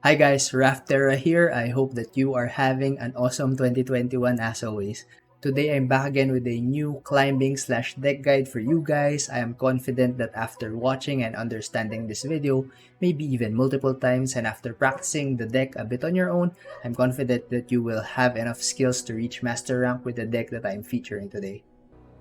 Hi guys, Raphterra here. I hope that you are having an awesome 2021 as always. Today I'm back again with a new climbing / deck guide for you guys. I am confident that after watching and understanding this video, maybe even multiple times, and after practicing the deck a bit on your own, I'm confident that you will have enough skills to reach master rank with the deck that I'm featuring today.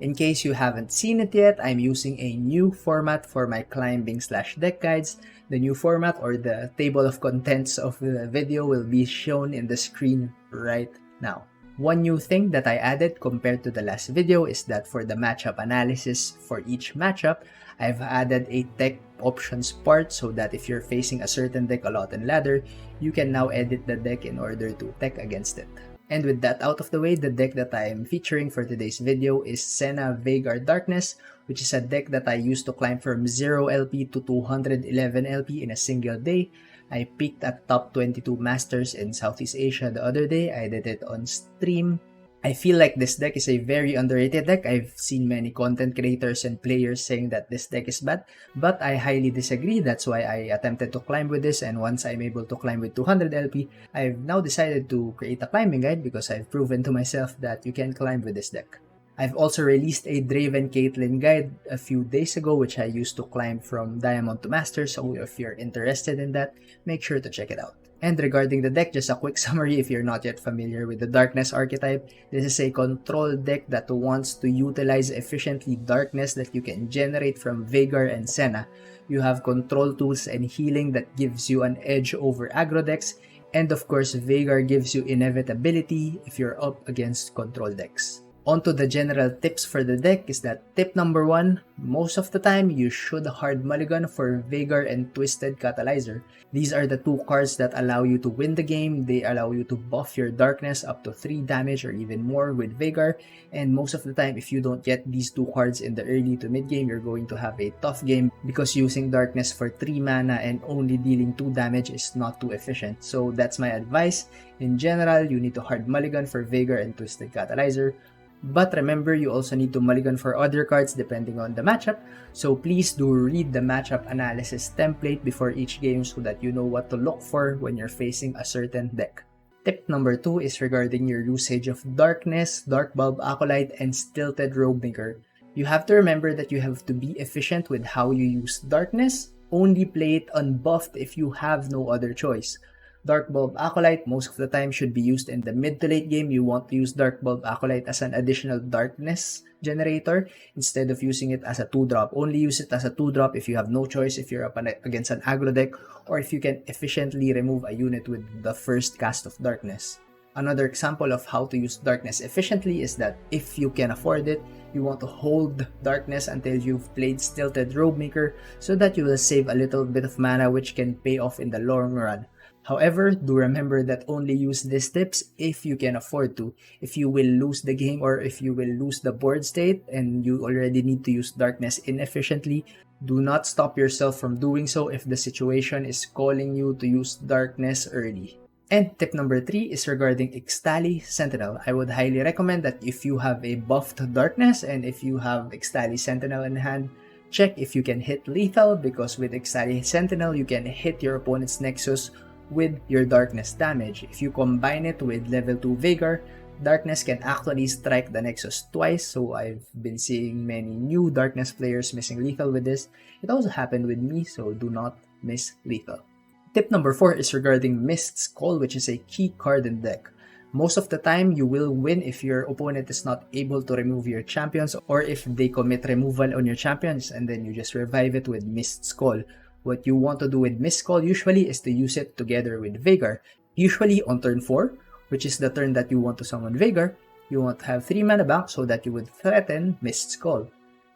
In case you haven't seen it yet, I'm using a new format for my climbing / deck guides. The new format or the table of contents of the video will be shown in the screen right now. One new thing that I added compared to the last video is that for the matchup analysis for each matchup, I've added a tech options part so that if you're facing a certain deck a lot in ladder, you can now edit the deck in order to tech against it. And with that out of the way, the deck that I am featuring for today's video is Senna Veigar Darkness, which is a deck that I used to climb from 0 LP to 211 LP in a single day. I peaked at top 22 Masters in Southeast Asia the other day. I did it on stream. I feel like this deck is a very underrated deck. I've seen many content creators and players saying that this deck is bad, but I highly disagree. That's why I attempted to climb with this, and once I'm able to climb with 200 LP, I've now decided to create a climbing guide because I've proven to myself that you can climb with this deck. I've also released a Draven Caitlyn guide a few days ago which I used to climb from Diamond to Master, so if you're interested in that, make sure to check it out. And regarding the deck, just a quick summary if you're not yet familiar with the Darkness archetype. This is a control deck that wants to utilize efficiently darkness that you can generate from Veigar and Senna. You have control tools and healing that gives you an edge over aggro decks, and of course Veigar gives you inevitability if you're up against control decks. Onto the general tips for the deck is that tip number 1, most of the time you should hard mulligan for Veigar and Twisted Catalyzer. These are the two cards that allow you to win the game. They allow you to buff your darkness up to 3 damage or even more with Veigar, and most of the time if you don't get these two cards in the early to mid game, you're going to have a tough game because using darkness for 3 mana and only dealing 2 damage is not too efficient. So that's my advice. In general, you need to hard mulligan for Veigar and Twisted Catalyzer. But remember, you also need to mulligan for other cards depending on the matchup, so please do read the matchup analysis template before each game so that you know what to look for when you're facing a certain deck. Tip number 2 is regarding your usage of Darkness, Dark Bulb Acolyte, and Stilted Robemaker. You have to remember that you have to be efficient with how you use Darkness. Only play it unbuffed if you have no other choice. Dark Bulb Acolyte most of the time should be used in the mid to late game. You want to use Dark Bulb Acolyte as an additional darkness generator instead of using it as a 2-drop. Only use it as a 2-drop if you have no choice, if you're up against an aggro deck, or if you can efficiently remove a unit with the first cast of darkness. Another example of how to use darkness efficiently is that if you can afford it, you want to hold darkness until you've played Stilted Robemaker so that you will save a little bit of mana which can pay off in the long run. However, do remember that only use these tips if you can afford to. If you will lose the game or if you will lose the board state and you already need to use darkness inefficiently, do not stop yourself from doing so if the situation is calling you to use darkness early. And tip number 3 is regarding Ixtali Sentinel. I would highly recommend that if you have a buffed darkness and if you have Ixtali Sentinel in hand, check if you can hit lethal, because with Ixtali Sentinel you can hit your opponent's Nexus with your darkness damage. If you combine it with level 2 Veigar, darkness can actually strike the Nexus twice, so I've been seeing many new darkness players missing lethal with this. It also happened with me, so do not miss lethal. Tip number 4 is regarding Mist's Call, which is a key card in deck. Most of the time, you will win if your opponent is not able to remove your champions or if they commit removal on your champions and then you just revive it with Mist's Call. What you want to do with Mist's Call usually is to use it together with Veigar. Usually on turn 4, which is the turn that you want to summon Veigar, you want to have 3 mana back so that you would threaten Mist's Call.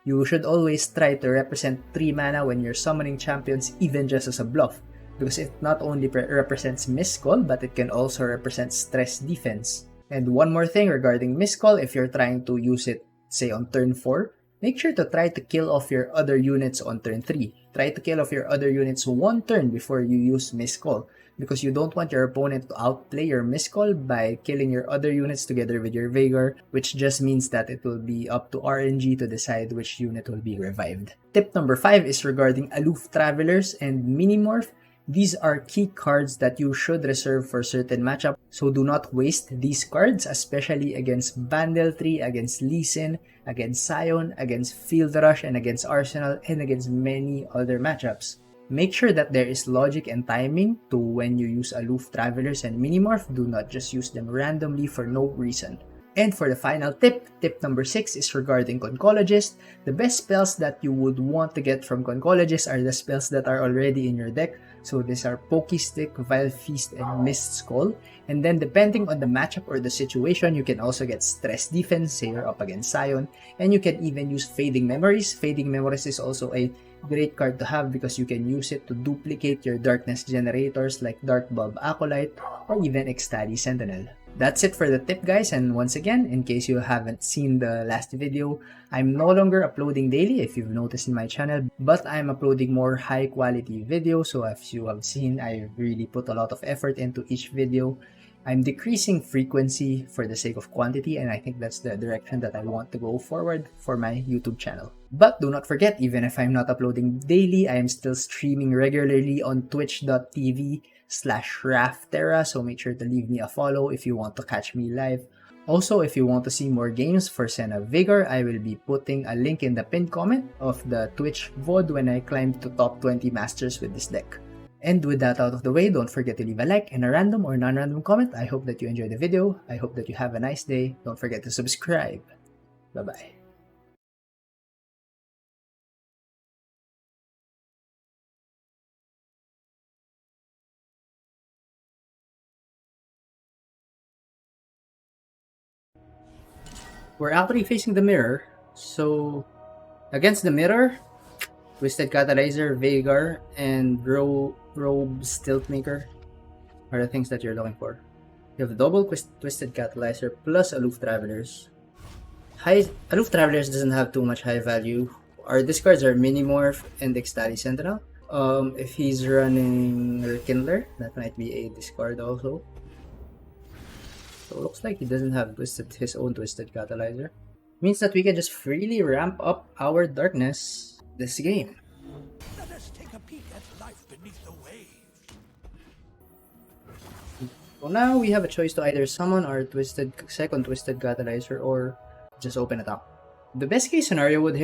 You should always try to represent 3 mana when you're summoning champions, even just as a bluff, because it not only represents Mist's Call, but it can also represent stress defense. And one more thing regarding Mist's Call, if you're trying to use it, say on turn 4, make sure to try to kill off your other units on turn 3. Try to kill off your other units 1 turn before you use Mist's Call, because you don't want your opponent to outplay your Mist's Call by killing your other units together with your Veigar, which just means that it will be up to RNG to decide which unit will be revived. Tip number 5 is regarding Aloof Travelers and Minimorph. These are key cards that you should reserve for certain matchups, so do not waste these cards, especially against Bandle 3, against Lee Sin, against Sion, against Field Rush, and against Arsenal, and against many other matchups. Make sure that there is logic and timing to when you use Aloof Travelers and Minimorph. Do not just use them randomly for no reason. And for the final tip, tip number 6 is regarding Concologist. The best spells that you would want to get from Concologist are the spells that are already in your deck. So these are Pokestick, Vile Feast, and Mist Skull. And then depending on the matchup or the situation, you can also get Stress Defense, say you're up against Sion. And you can even use Fading Memories. Fading Memories is also a great card to have because you can use it to duplicate your darkness generators like Dark Bulb Acolyte or even Ecstatic Sentinel. That's it for the tip, guys, and once again, in case you haven't seen the last video, I'm no longer uploading daily if you've noticed in my channel, but I'm uploading more high quality videos. So as you have seen, I really put a lot of effort into each video. I'm decreasing frequency for the sake of quantity, and I think that's the direction that I want to go forward for my YouTube channel. But do not forget, even if I'm not uploading daily, I am still streaming regularly on twitch.tv/Raphterra, so make sure to leave me a follow if you want to catch me live. Also, if you want to see more games for Senna Veigar, I will be putting a link in the pinned comment of the Twitch VOD when I climb to top 20 masters with this deck. And with that out of the way, don't forget to leave a like and a random or non-random comment. I hope that you enjoyed the video. I hope that you have a nice day. Don't forget to subscribe. Bye-bye. We're actually facing the mirror, so against the mirror, Twisted Catalyzer, Veigar, and Robe Stiltmaker are the things that you're looking for. You have double Twisted Catalyzer plus Aloof Travelers. Aloof Travelers doesn't have too much high value. Our discards are Minimorph and Ecstatic Sentinel. If he's running Rekindler, that might be a discard also. So it looks like he doesn't have his own Twisted Catalyzer. Means that we can just freely ramp up our darkness this game. Let us take a peek at life beneath the waves. So now we have a choice to either summon our second Twisted Catalyzer or just open it up. The best case scenario would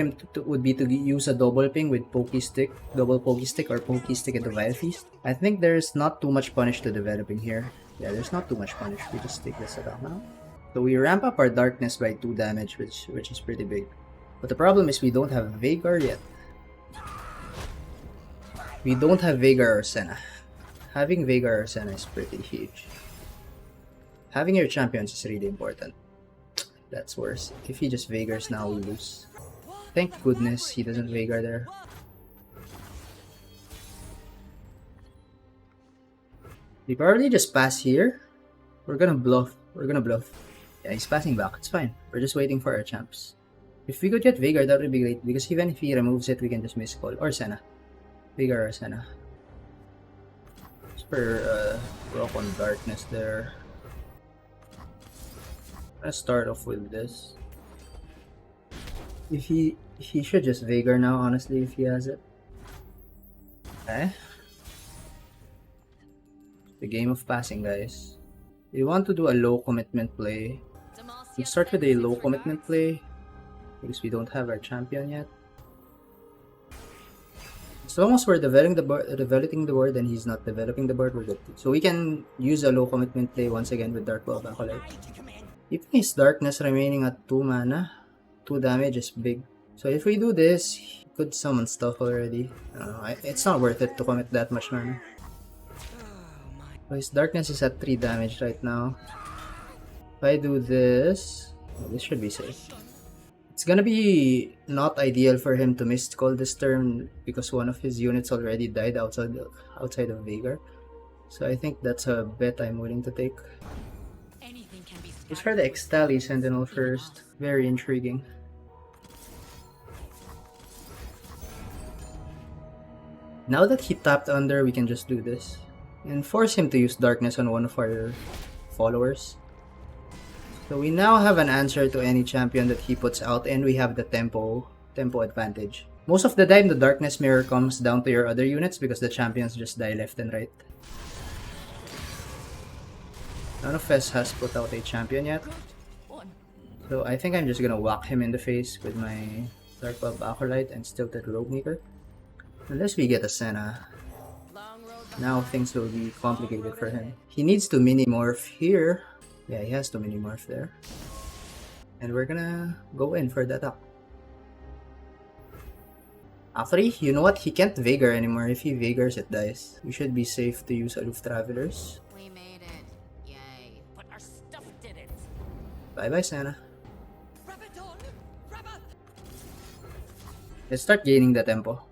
be to use a double ping with double Pokestick or Pokestick into Vile Feast. I think there's not too much punish to developing here. Yeah, there's not too much punish. We just take this attack now. So we ramp up our darkness by 2 damage, which is pretty big. But the problem is we don't have Veigar yet. We don't have Veigar or Senna. Having Veigar or Senna is pretty huge. Having your champions is really important. That's worse. If he just Veigars now, we lose. Thank goodness he doesn't Veigar there. We probably just pass here. We're gonna bluff. Yeah, he's passing back. It's fine. We're just waiting for our champs. If we could get Veigar, that would be great. Because even if he removes it, we can just miss call. Or Senna. Veigar or Senna. Super rock on darkness there. Let's start off with this. If he should just Veigar now, honestly, if he has it. Okay. The game of passing, guys. We want to do a low commitment play. We start with a low commitment play because we don't have our champion yet. As long as we're developing the board and he's not developing the board, we're good. So we can use a low commitment play once again with Dark Bulb Acolyte. Keeping his darkness remaining at 2 mana, 2 damage is big. So if we do this, he could summon stuff already. It's not worth it to commit that much mana. So his darkness is at 3 damage right now. If I do this, this should be safe. It's gonna be not ideal for him to Mist Call this turn because one of his units already died outside of Veigar. So I think that's a bet I'm willing to take. Let's try the Ecstatic Sentinel first. Very intriguing. Now that he tapped under, we can just do this. And force him to use darkness on one of our followers. So we now have an answer to any champion that he puts out, and we have the tempo advantage. Most of the time, the darkness mirror comes down to your other units because the champions just die left and right. None of us has put out a champion yet. So I think I'm just gonna whack him in the face with my Dark Bulb Acolyte and Stilted Roguemaker. Unless we get a Senna. Now things will be complicated for him. He needs to mini-morph here. Yeah, he has to mini-morph there. And we're gonna go in for the attack. Actually, you know what? He can't Veigar anymore. If he Veigars, it dies. We should be safe to use Aloof Travelers. We made it. Yay. But our stuff didn't. Bye-bye, Senna. Rabadon, Rabath. Let's start gaining the tempo.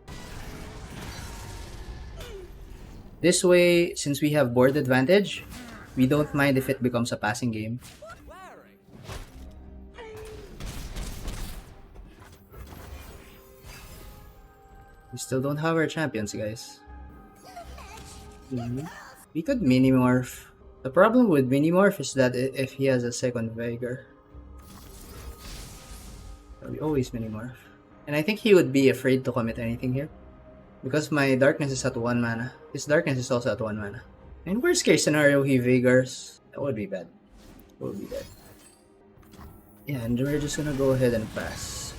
This way, since we have board advantage, we don't mind if it becomes a passing game. We still don't have our champions, guys. We could mini-morph. The problem with mini-morph is that if he has a second Veigar, we always mini-morph. And I think he would be afraid to commit anything here. Because my darkness is at 1 mana. His darkness is also at 1 mana. In worst case scenario, he Veigars. That would be bad. That would be bad. Yeah, and we're just gonna go ahead and pass.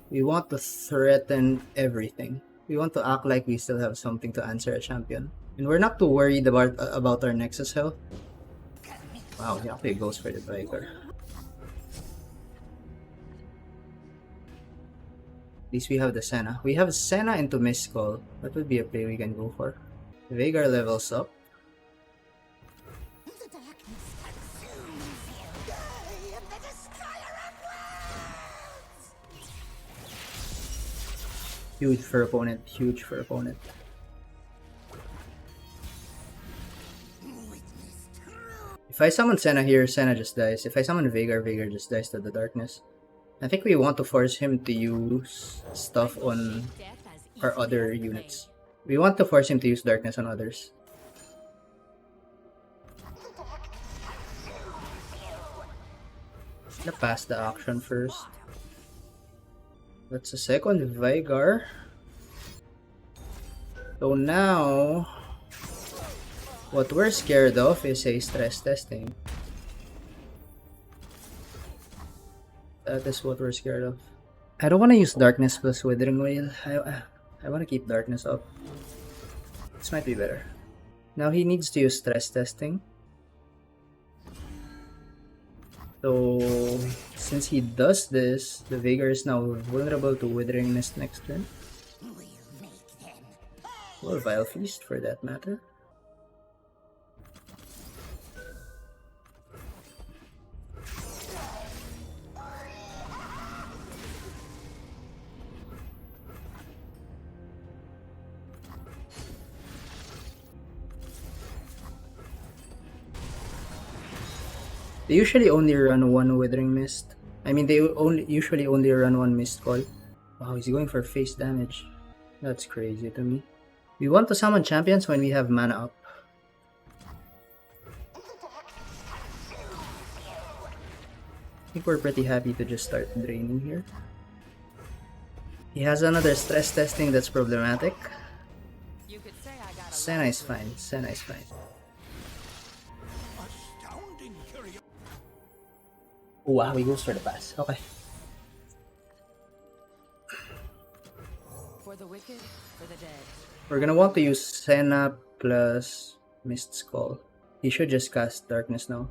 We want to threaten everything. We want to act like we still have something to answer a champion. And we're not too worried about our Nexus health. Wow, he actually goes for the Veigar. At least we have the Senna. We have Senna into Miscall. That would be a play we can go for. Veigar levels up. The darkness consumes you. I am the destroyer of worlds. Huge for opponent. Huge for opponent. If I summon Senna here, Senna just dies. If I summon Veigar, Veigar just dies to the darkness. I think we want to force him to use stuff on our other units. We want to force him to use darkness on others. I'm gonna pass the action first. That's a second Veigar. So now, what we're scared of is a stress testing. That is what we're scared of. I don't want to use darkness plus Withering Wail. I want to keep darkness up. This might be better. Now he needs to use stress testing. So since he does this, the Veigar is now vulnerable to Withering Mist next turn. Or Vile Feast for that matter. They usually only run one Withering Mist. I mean, they usually only run one Mist Call. Wow, he's going for face damage. That's crazy to me. We want to summon champions when we have mana up. I think we're pretty happy to just start draining here. He has another stress testing that's problematic. Senna is fine. Senna is fine. Oh, wow, he goes for the pass. Okay. For the wicked, for the dead. We're gonna want to use Senna plus Mist Call. He should just cast Darkness now.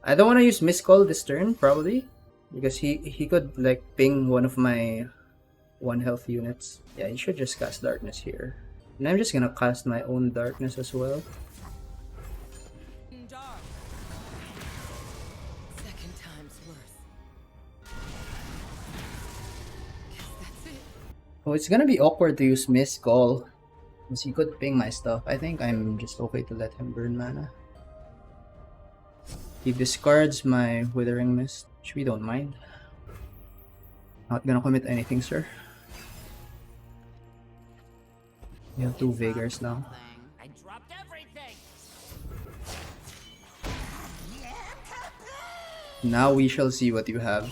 I don't want to use Mist Call this turn, probably. Because he could like ping one of my 1 health units. Yeah, he should just cast Darkness here. And I'm just gonna cast my own Darkness as well. Second time's worth. Guess that's it. Oh, it's gonna be awkward to use Mist Call. Because he could ping my stuff. I think I'm just okay to let him burn mana. He discards my Withering Mist, which we don't mind. Not gonna commit anything, sir. We have 2 Veigars now. I dropped everything. Now we shall see what you have.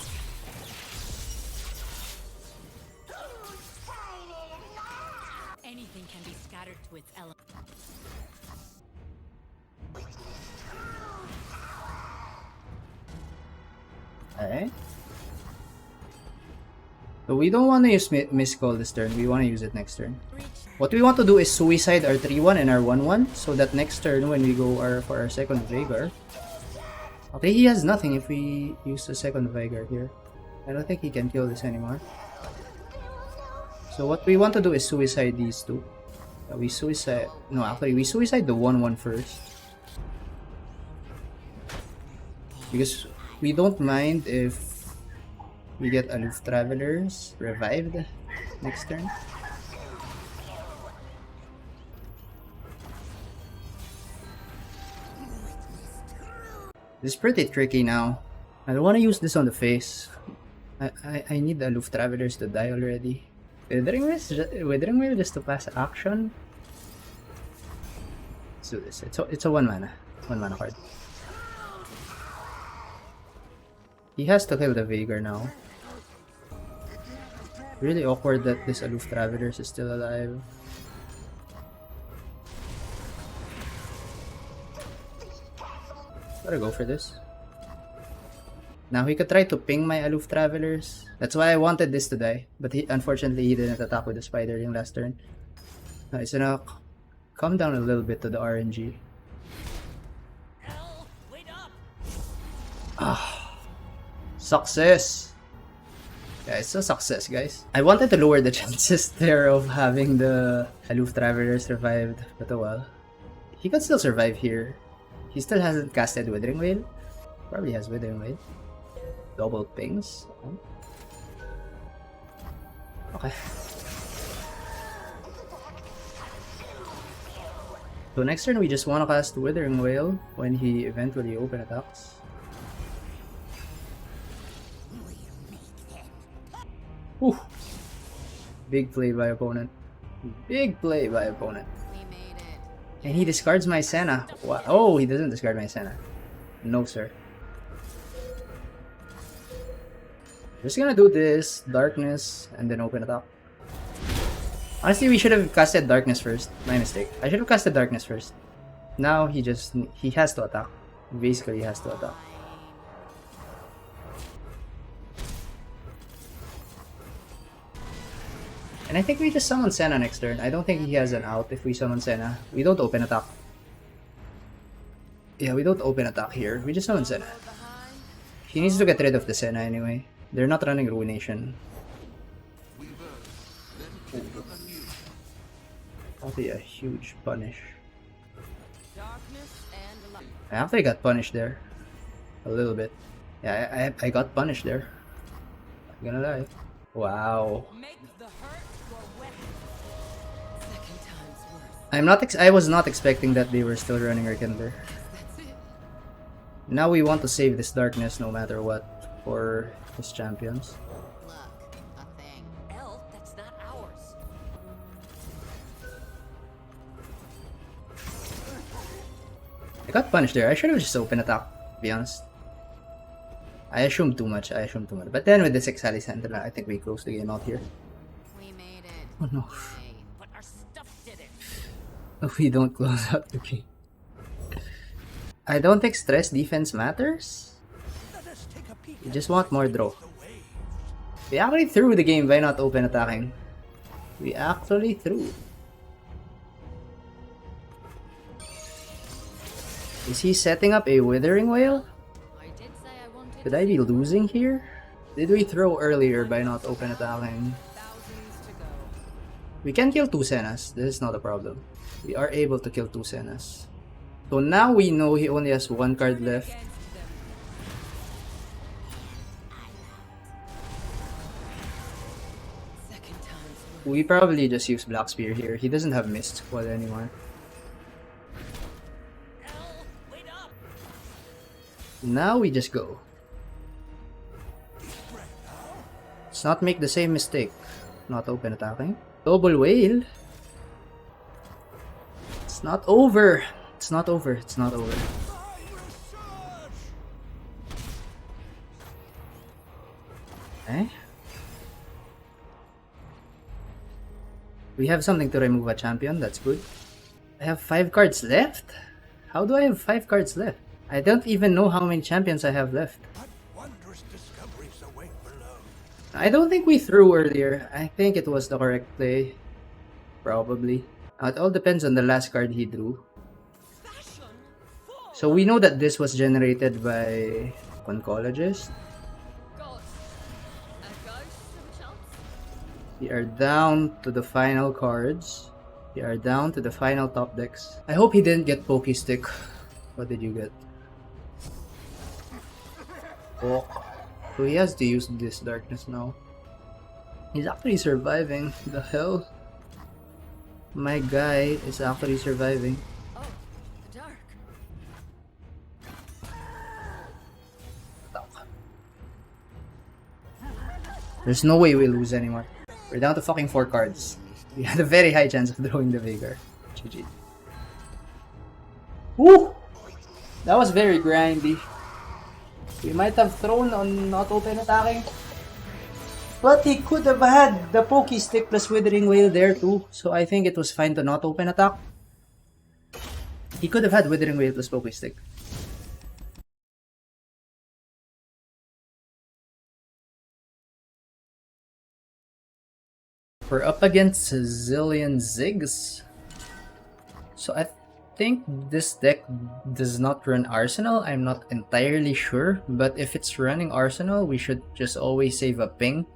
So we don't want to use Miss Call this turn. We want to use it next turn. What we want to do is suicide our 3-1 and our 1-1 so that next turn when we go for our second Veigar. Okay, he has nothing if we use the second Veigar here. I don't think he can kill this anymore. So what we want to do is suicide these two. We suicide... No, actually, we suicide the 1-1 first. Because we don't mind if we get Aloof Travelers revived next turn. This is pretty tricky now. I don't want to use this on the face. I need the Aloof Travelers to die already. Withering Wheel just to pass action. Let's do this. It's a 1 mana. 1 mana card. He has to kill the Veigar now. Really awkward that this Aloof Travelers is still alive. Gotta go for this. Now he could try to ping my Aloof Travelers. That's why I wanted this to die. But unfortunately he didn't attack with the Spider Ring last turn. Now it's gonna come down a little bit to the RNG. Ah, success! Yeah, it's a success, guys. I wanted to lower the chances there of having the Aloof Travelers revived, but oh well. He can still survive here. He still hasn't casted Withering Wail. Probably has Withering Wail. Double pings. Okay. So next turn we just want to cast Withering Wail when he eventually open attacks. Whew. Big play by opponent. Big play by opponent. We made it. And he discards my Senna. Wow. Oh, he doesn't discard my Senna. No, sir. Just gonna do this, Darkness, and then open attack. Honestly, we should have casted Darkness first. My mistake. I should have casted Darkness first. Now he has to attack. Basically, he has to attack. And I think we just summon Senna next turn. I don't think he has an out if we summon Senna. We don't open attack. Yeah, we don't open attack here. We just summon Senna. He needs to get rid of the Senna anyway. They're not running Ruination. That'll be a huge punish. I actually got punished there. A little bit. Yeah, I got punished there. I'm gonna lie. Wow. I was not expecting that they were still running Rekindler. Now we want to save this Darkness no matter what for his champions. Look, a thing. Elf, that's not ours. I got punished there. I should have just opened attack, to be honest. I assumed too much. But then with the 6 Alexander, I think we close the game out here. We made it. Oh no. Yay. But our stuff did it. We don't close out the game. I don't think stress defense matters. Let us take a peek. We just want more draw. We actually threw the game by not open attacking. We actually threw. Is he setting up a Withering Wail? I did say I wanted Could I be losing here? Did we throw earlier by not open attacking? thousands to go. We can kill 2 Sennas. This is not a problem. We are able to kill 2 Sennas. So now we know he only has 1 card left. Against them. Second time's worth. We probably just use Black Spear here. He doesn't have Mist Squad anymore. Elf, wait up. Now we just go. Let's not make the same mistake. Not open attacking. Double Whale. It's not over. It's not over. It's not over. Okay. We have something to remove a champion. That's good. I have 5 cards left? How do I have 5 cards left? I don't even know how many champions I have left. What wondrous discoveries await below. I don't think we threw earlier. I think it was the correct play. Probably. It all depends on the last card he drew. So we know that this was generated by Oncologist. We are down to the final cards. We are down to the final top decks. I hope he didn't get Pokey Stick. What did you get? Oh. So he has to use this darkness now. He's actually surviving. The hell? My guy is actually surviving. Oh, the dark. There's no way we lose anymore. We're down to fucking 4 cards. We had a very high chance of throwing the Veigar. GG. Woo! That was very grindy. We might have thrown on not open attacking. But he could have had the Pokey Stick plus Withering Wail there too. So I think it was fine to not open attack. He could have had Withering Wail plus Pokey Stick. We're up against a zillion Ziggs. So I think this deck does not run Arsenal. I'm not entirely sure. But if it's running Arsenal, we should just always save a ping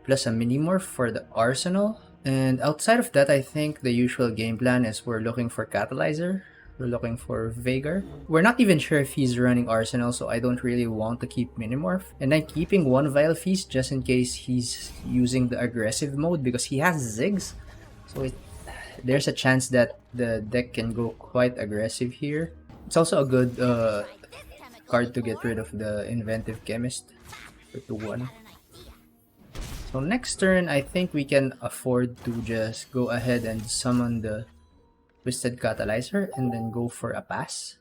plus a Minimorph for the Arsenal. And outside of that, I think the usual game plan is we're looking for Catalyzer. We're looking for Veigar. We're not even sure if he's running Arsenal, so I don't really want to keep Minimorph. And I'm keeping one Vile Feast just in case he's using the aggressive mode because he has Ziggs. So there's a chance that the deck can go quite aggressive here. It's also a good card to get rid of the Inventive Chemist for 2-1. So next turn, I think we can afford to just go ahead and summon the Twisted Catalyzer and then go for a pass.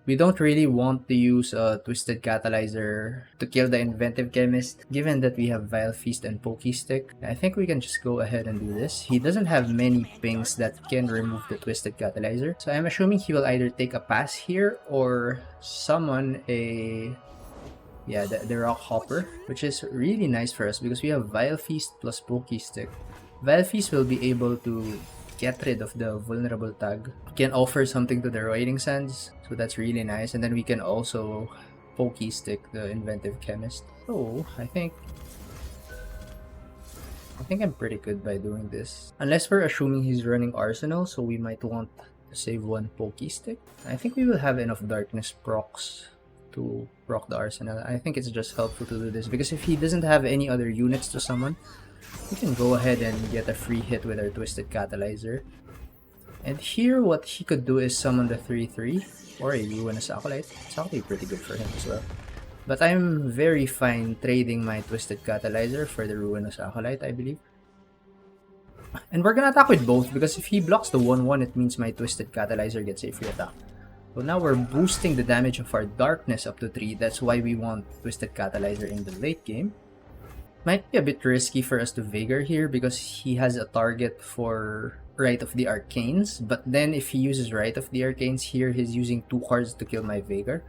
We don't really want to use a Twisted Catalyzer to kill the Inventive Chemist, given that we have Vile Feast and Pokey Stick. I think we can just go ahead and do this. He doesn't have many pings that can remove the Twisted Catalyzer, so I'm assuming he will either take a pass here or summon a... yeah, the Rock Hopper, which is really nice for us because we have Vile Feast plus Pokey Stick. Vile Feast will be able to get rid of the vulnerable tag. We can offer something to the Roiling Sands, so that's really nice. And then we can also Pokey Stick the Inventive Chemist. So I think I'm pretty good by doing this. Unless we're assuming he's running Arsenal, so we might want to save one Pokey Stick. I think we will have enough Darkness procs to proc the Arsenal. I think it's just helpful to do this because if he doesn't have any other units to summon, we can go ahead and get a free hit with our Twisted Catalyzer. And here what he could do is summon the 3-3 or a Ruinous Acolyte. It's actually pretty good for him as well. But I'm very fine trading my Twisted Catalyzer for the Ruinous Acolyte, I believe. And we're gonna attack with both because if he blocks the 1-1, it means my Twisted Catalyzer gets a free attack. So now we're boosting the damage of our Darkness up to 3. That's why we want Twisted Catalyzer in the late game. Might be a bit risky for us to Veigar here because he has a target for Rite of the Arcanes. But then if he uses Rite of the Arcanes here, he's using 2 cards to kill my Veigar.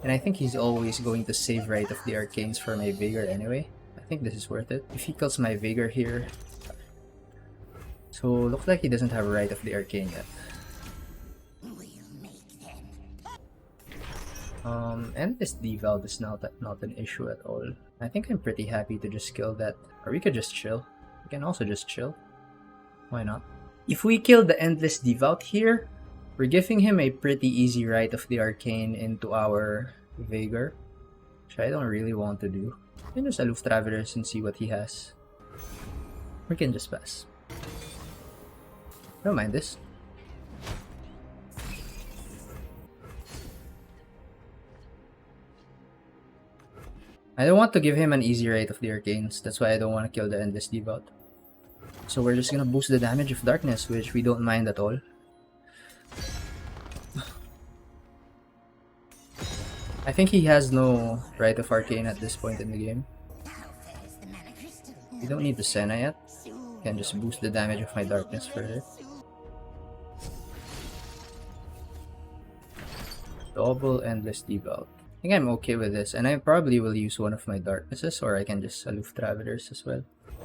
And I think he's always going to save Rite of the Arcanes for my Veigar anyway. I think this is worth it. If he kills my Veigar here... So looks like he doesn't have Rite of the Arcane yet. Endless Deval is not an issue at all. I think I'm pretty happy to just kill that. Or we could just chill. We can also just chill. Why not? If we kill the Endless Devout here, we're giving him a pretty easy Rite of the Arcane into our Veigar, which I don't really want to do. We can just Aloof Travelers and see what he has. We can just pass. Don't mind this. I don't want to give him an easy Rite of the Arcanes, that's why I don't want to kill the Endless Devout. So we're just gonna boost the damage of Darkness, which we don't mind at all. I think he has no Rite of Arcane at this point in the game. We don't need the Senna yet. Can just boost the damage of my Darkness further. Double Endless Devout. I think I'm okay with this, and I probably will use one of my darknesses, or I can just aloof travelers as well.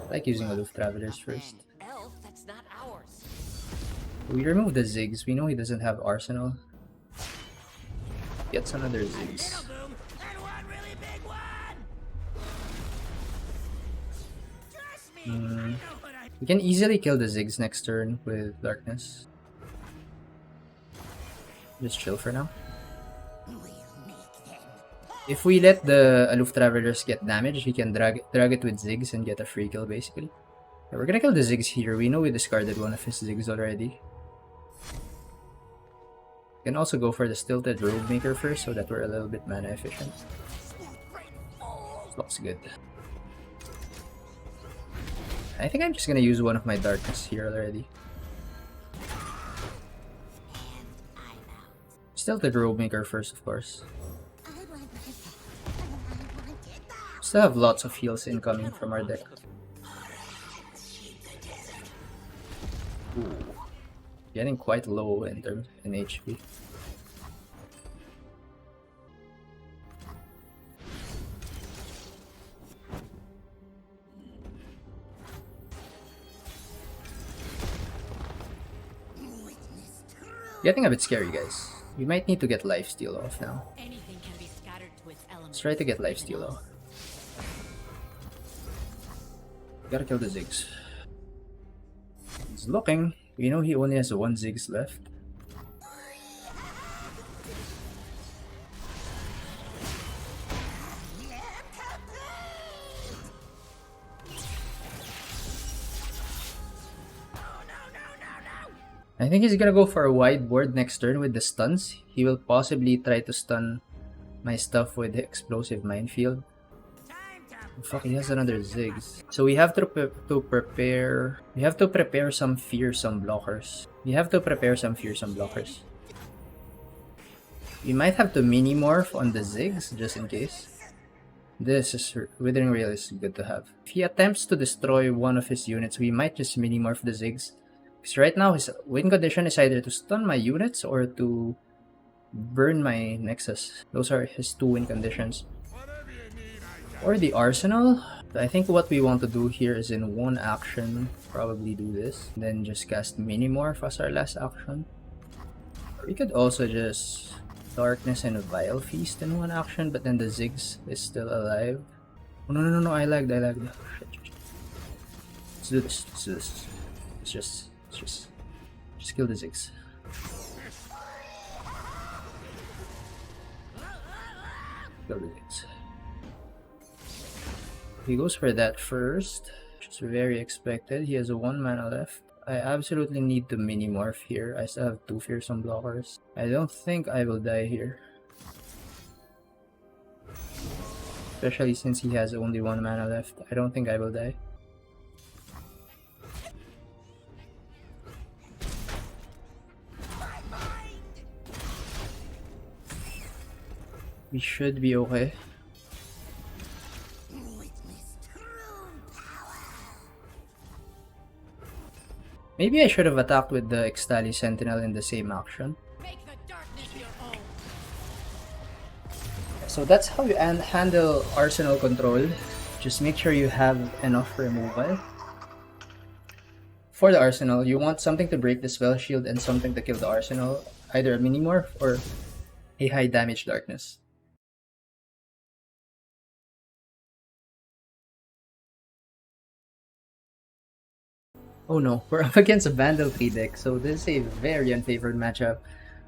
I like using aloof travelers first. An elf that's not ours. We remove the Ziggs. We know he doesn't have Arsenal. Gets another Ziggs. Boom, and one really big one. Trust me, I know what I. We can easily kill the Ziggs next turn with darkness. Just chill for now. We'll make them. If we let the aloof travelers get damaged, we can drag it with Ziggs and get a free kill basically. Yeah, we're gonna kill the Ziggs here. We know we discarded one of his Ziggs already. We can also go for the Stilted Robe Maker first so that we're a little bit mana efficient. Looks good. I think I'm just gonna use one of my darkness here already. Stilted Robe Maker first, of course. Still have lots of heals incoming from our deck. Ooh. Getting quite low in terms in HP. Getting a bit scary, guys. We might need to get lifesteal off now. Anything can be scattered to its elements. Let's try to get lifesteal off. Gotta kill the Ziggs. He's looking. We know he only has one Ziggs left. I think he's gonna go for a wide board next turn with the stuns. He will possibly try to stun my stuff with the explosive minefield. Oh, fuck, he has another Ziggs. So we have to prepare. We have to prepare some fearsome blockers. We might have to mini morph on the Ziggs just in case. This is Withering Rail is good to have. If he attempts to destroy one of his units, we might just mini morph the Ziggs. Because right now his win condition is either to stun my units or to burn my Nexus. Those are his two win conditions. Or the Arsenal. I think what we want to do here is in one action, probably do this. Then just cast Minimorph as our last action. We could also just Darkness and Vile Feast in one action, but then the Ziggs is still alive. Oh, no, I lagged. Let's do this. Let's just kill the Ziggs. Kill the Ziggs. He goes for that first, which is very expected. He has a 1 mana left. I absolutely need to mini morph here. I still have 2 fearsome blockers. I don't think I will die here. Especially since he has only 1 mana left. I don't think I will die. We should be okay. Maybe I should have attacked with the Ixtali Sentinel in the same action. Make the darkness your own. So that's how you handle Arsenal control. Just make sure you have enough removal. For the Arsenal, you want something to break the spell shield and something to kill the Arsenal. Either a Minimorph or a high damage darkness. Oh no, we're up against a Bandle 3 deck, so this is a very unfavored matchup.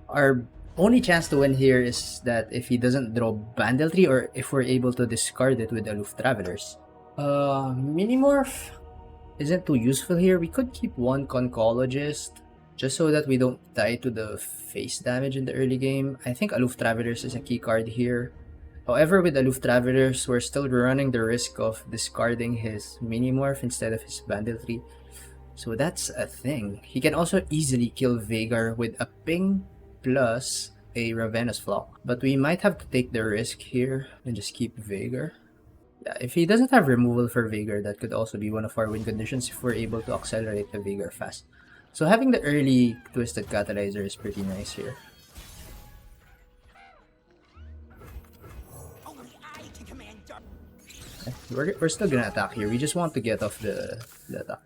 Our only chance to win here is that if he doesn't draw Bandle 3 or if we're able to discard it with Aloof Travelers. Minimorph isn't too useful here. We could keep one Concologist just so that we don't die to the face damage in the early game. I think Aloof Travelers is a key card here. However, with Aloof Travelers, we're still running the risk of discarding his Minimorph instead of his Bandle 3. So that's a thing. He can also easily kill Veigar with a ping plus a Ravenous Flock. But we might have to take the risk here and just keep Veigar. Yeah, if he doesn't have removal for Veigar, that could also be one of our win conditions if we're able to accelerate the Veigar fast. So having the early Twisted Catalyzer is pretty nice here. We're still gonna attack here. We just want to get off the attack.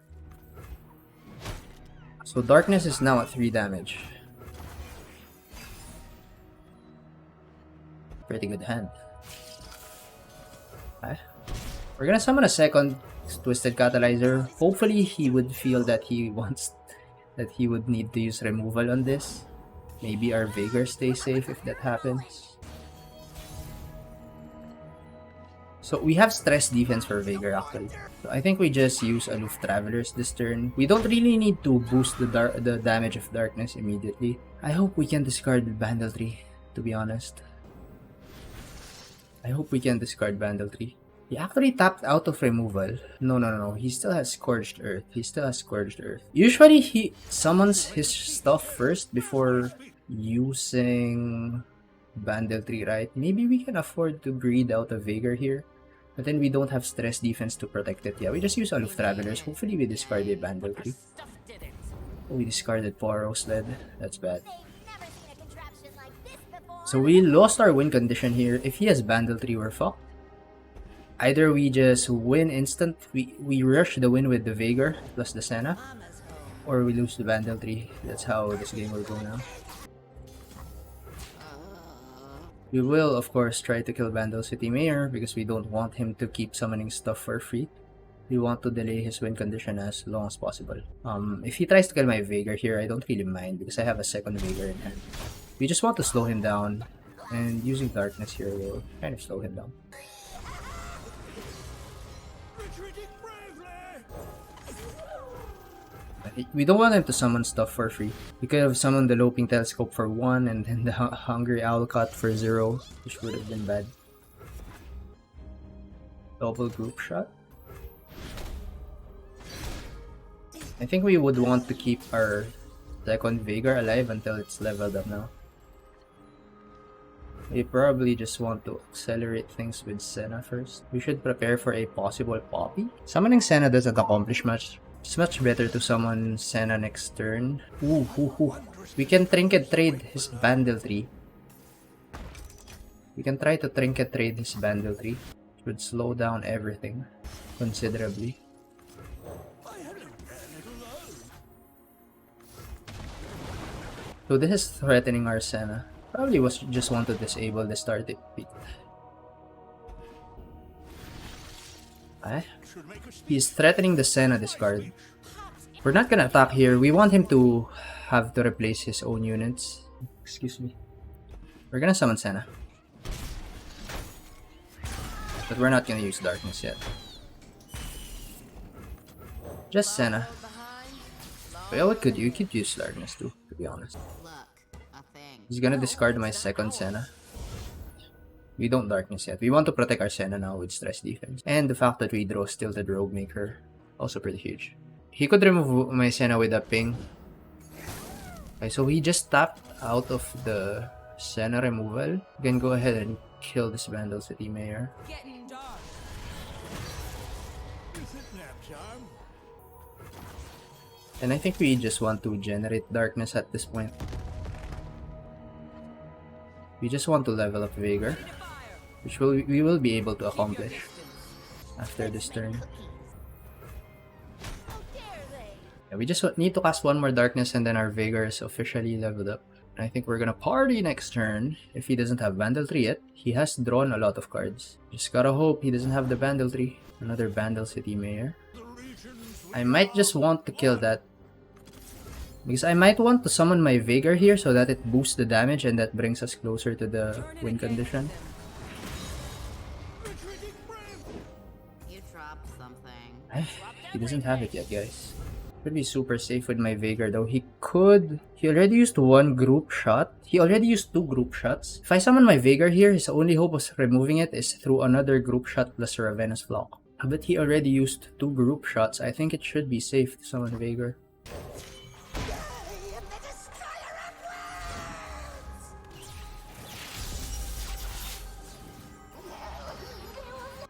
So darkness is now at 3 damage. Pretty good hand. We're gonna summon a second Twisted Catalyzer. Hopefully he would feel that he would need to use removal on this. Maybe our Veigar stays safe if that happens. So we have stress defense for Veigar actually. So I think we just use Aloof Travelers this turn. We don't really need to boost the damage of darkness immediately. I hope we can discard the Bandle Tree, to be honest. I hope we can discard Bandle Tree. He actually tapped out of removal. No. He still has Scorched Earth. Usually he summons his stuff first before using Bandle Tree, right? Maybe we can afford to breed out a Veigar here. But then we don't have stress defense to protect it. Yeah, we just use Aloof Travelers. Hopefully we discard a Bandle Tree. Oh, we discarded Poro Sled. That's bad. So we lost our win condition here. If he has Bandle Tree, we're fucked. Either we just win instant, we rush the win with the Veigar plus the Senna, or we lose the Bandle Tree. That's how this game will go now. We will, of course, try to kill Bandle City Mayor because we don't want him to keep summoning stuff for free. We want to delay his win condition as long as possible. If he tries to kill my Veigar here, I don't really mind because I have a second Veigar in hand. We just want to slow him down, and using darkness here will kind of slow him down. We don't want him to summon stuff for free. We could have summoned the Loping Telescope for 1 and then the Hungry Owlcut for 0, which would have been bad. Double group shot. I think we would want to keep our second Veigar alive until it's leveled up now. We probably just want to accelerate things with Senna first. We should prepare for a possible Poppy. Summoning Senna doesn't accomplish much. It's much better to summon Senna next turn. Ooh. We can Trinket trade his Bandle Tree. We can try to Trinket trade his Bandle Tree. It would slow down everything considerably. So this is threatening our Senna. Probably just want to disable the start peak. He's threatening the Senna discard. We're not gonna attack here. We want him to have to replace his own units. Excuse me. We're gonna summon Senna. But we're not gonna use darkness yet. Just Senna. Well, you could use darkness too, to be honest. He's gonna discard my second Senna. We don't darkness yet. We want to protect our Senna now with stress defense. And the fact that we draw Stilted Rogue Maker, also pretty huge. He could remove my Senna with a ping. Okay, so he just tapped out of the Senna removal. You can go ahead and kill this Bandle City Mayor. And I think we just want to generate darkness at this point. We just want to level up Veigar, which we will be able to accomplish after this turn. Yeah, we just need to cast one more darkness and then our Veigar is officially leveled up. And I think we're gonna party next turn. If he doesn't have Bandle Tree yet, he has drawn a lot of cards. Just gotta hope he doesn't have the Bandle Tree. Another Bandle City Mayor. I might just want to kill that, because I might want to summon my Veigar here so that it boosts the damage and that brings us closer to the win condition. You dropped something. He doesn't have it yet, guys. Could be super safe with my Veigar though. He already used one group shot. He already used 2 group shots. If I summon my Veigar here, his only hope of removing it is through another group shot plus Ravenous Flock. But he already used 2 group shots. I think it should be safe to summon Veigar.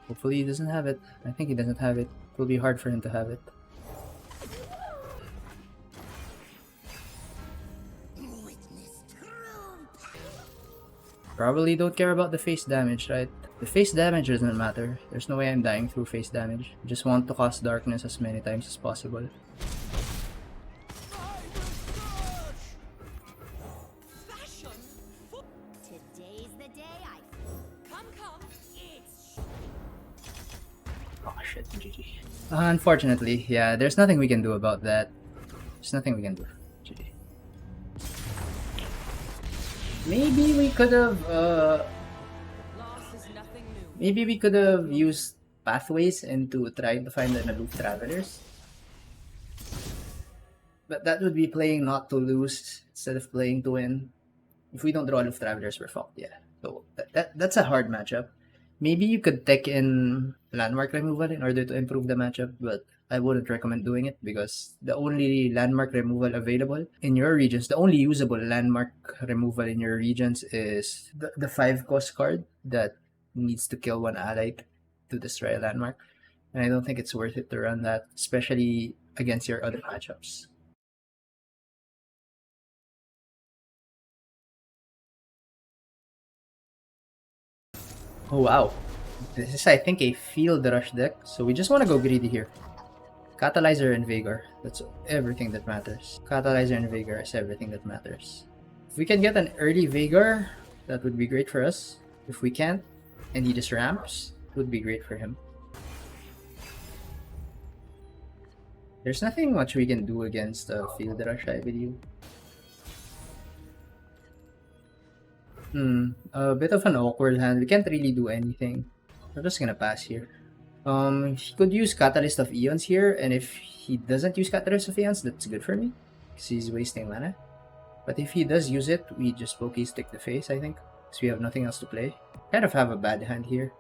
Hopefully he doesn't have it. I think he doesn't have it. It will be hard for him to have it. Probably don't care about the face damage, right? The face damage doesn't matter. There's no way I'm dying through face damage. I just want to cast darkness as many times as possible. Today's the day I come, it's Oh shit, GG. Unfortunately, yeah, there's nothing we can do about that. There's nothing we can do. GG. Maybe we could have, maybe we could have used pathways into trying to find an aloof travelers. But that would be playing not to lose instead of playing to win. If we don't draw aloof travelers, we're fucked, yeah. So that's a hard matchup. Maybe you could tech in landmark removal in order to improve the matchup, but I wouldn't recommend doing it because the only landmark removal available in your regions, the only usable landmark removal in your regions is the 5 cost card that needs to kill one ally to destroy a landmark. And I don't think it's worth it to run that, especially against your other matchups. Oh wow, this is I think a field rush deck, so we just want to go greedy here. Catalyzer and Veigar, that's everything that matters. Catalyzer and Veigar is everything that matters. If we can get an early Veigar, that would be great for us. If we can't, and he just ramps, it would be great for him. There's nothing much we can do against a field rush, I believe. A bit of an awkward hand. We can't really do anything. We're just gonna pass here. He could use Catalyst of Eons here, and if he doesn't use Catalyst of Eons, that's good for me, because he's wasting mana. But if he does use it, we just pokey stick the face, I think, because we have nothing else to play. Kind of have a bad hand here.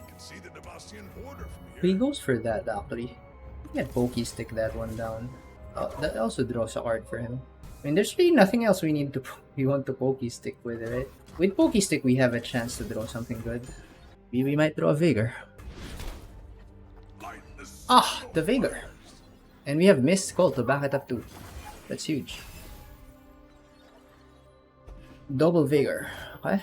You can see the Devastian border from here. He goes for that, actually. We can pokey stick that one down. Oh, that also draws a card for him. I mean, there's really nothing else we want to pokey stick with, right? With pokey stick, we have a chance to draw something good. Maybe we might draw a Veigar. Ah, the Veigar. And we have Mist Skull to back it up too. That's huge. Double Veigar. Okay.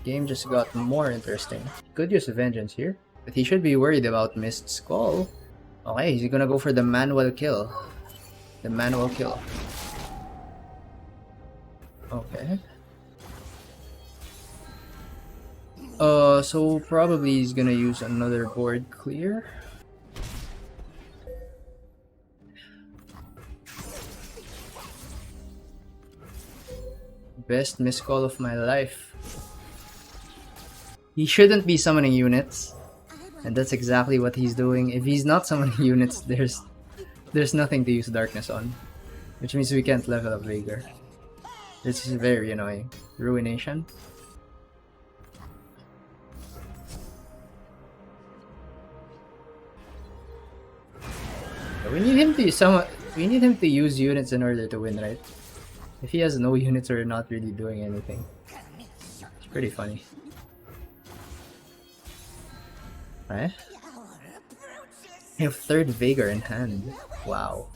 Game just got more interesting. Could use a Vengeance here, but he should be worried about Mist Skull. Okay, he's gonna go for the manual kill. The manual kill. Okay. So probably he's gonna use another board clear. Best miscall of my life. He shouldn't be summoning units, and that's exactly what he's doing. If he's not summoning units, there's nothing to use darkness on, which means we can't level up Veigar. This is very annoying. Ruination. We need him to use we need him to use units in order to win, right? If he has no units, we're not really doing anything. It's pretty funny. Right? We have third Veigar in hand. Wow.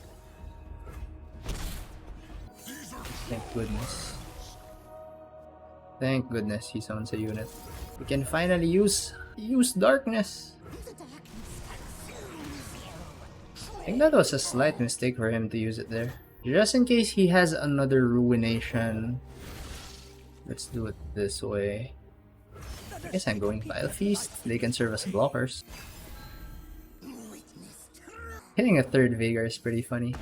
Thank goodness. Thank goodness he summons a unit. We can finally use darkness. I think that was a slight mistake for him to use it there. Just in case he has another Ruination. Let's do it this way. I guess I'm going Vile Feast. They can serve as blockers. Hitting a third Veigar is pretty funny.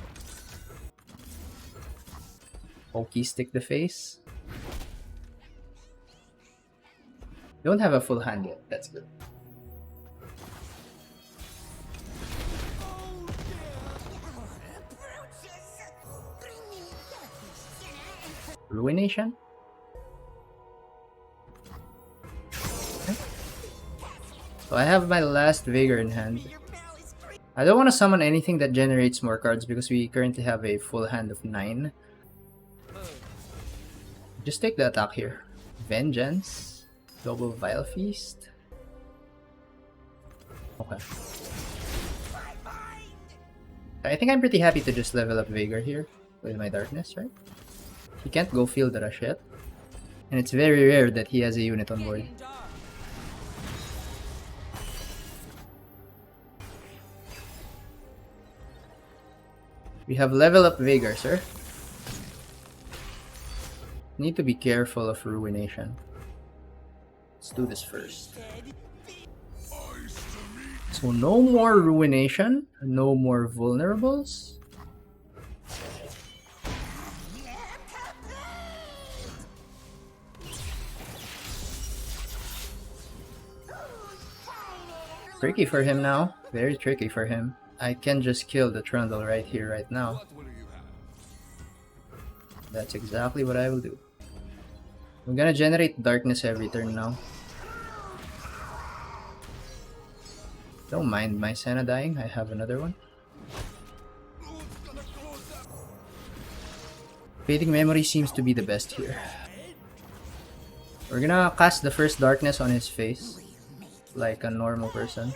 Pokey stick the face. Don't have a full hand yet. That's good. Ruination? Okay. So I have my last Veigar in hand. I don't want to summon anything that generates more cards because we currently have a full hand of 9. Just take the attack here. Vengeance. Double Vile Feast. Okay. I think I'm pretty happy to just level up Veigar here with my darkness, right? He can't go field rush yet. And it's very rare that he has a unit on board. We have level up Veigar, sir. Need to be careful of Ruination. Let's do this first. So no more Ruination, no more Vulnerables. Tricky for him now. Very tricky for him. I can just kill the Trundle right here, right now. That's exactly what I will do. I'm gonna generate darkness every turn now. Don't mind my Senna dying, I have another one. Fading Memory seems to be the best here. We're gonna cast the first darkness on his face, like a normal person.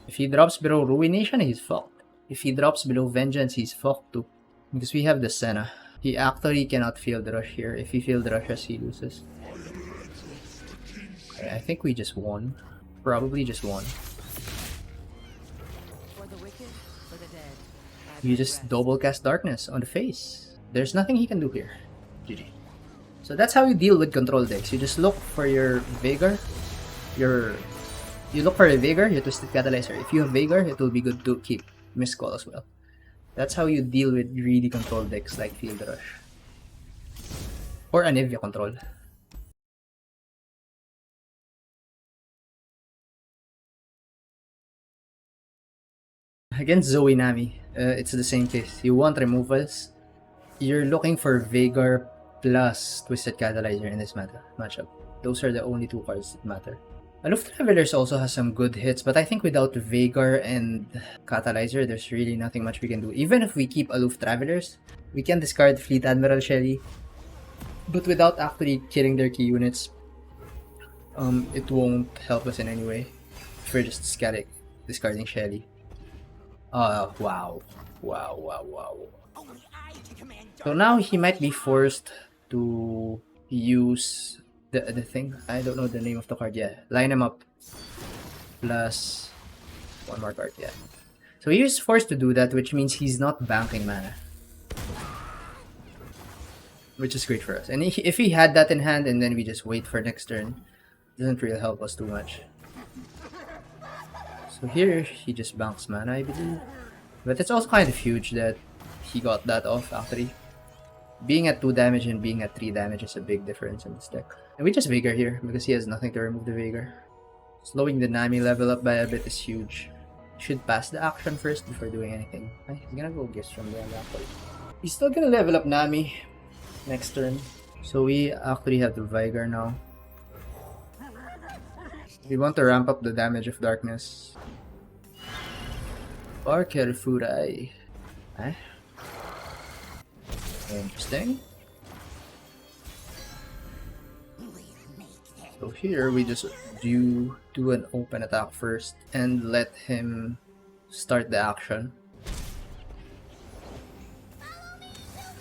If he drops below Ruination, he's fucked. If he drops below Vengeance, he's fucked too. Because we have the Senna. He actually cannot field rush here. If he field rushes, he loses. Okay, I think we just won. Probably just won. You just double cast darkness on the face. There's nothing he can do here. GG. So that's how you deal with control decks. You just look for your Veigar. You look for a Veigar, your Twisted Catalyzer. If you have Veigar, it will be good to keep Missed Call as well. That's how you deal with greedy control decks like Field Rush. Or Anivia control. Against Zoe Nami, it's the same case. You want removals. You're looking for Veigar plus Twisted Catalyzer in this matchup. Those are the only two cards that matter. Aloof Travelers also has some good hits, but I think without Veigar and Catalyzer, there's really nothing much we can do. Even if we keep Aloof Travelers, we can discard Fleet Admiral Shelly, but without actually killing their key units, it won't help us in any way. If we're just discarding Shelly. Wow. So now he might be forced to use the thing. I don't know the name of the card yet. Line him up. Plus one more card, yeah. So he is forced to do that, which means he's not banking mana. Which is great for us. And if he had that in hand and then we just wait for next turn, doesn't really help us too much. So here, he just banks mana, I believe. But it's also kind of huge that he got that off, actually. Being at 2 damage and being at 3 damage is a big difference in this deck. And we just Veigar here, because he has nothing to remove the Veigar. Slowing the Nami level up by a bit is huge. Should pass the action first before doing anything. He's gonna go Gifts from there, actually. He's still gonna level up Nami next turn. So we actually have the Veigar now. We want to ramp up the damage of darkness. Parker Furai. Eh? Interesting. So here we just do an open attack first and let him start the action.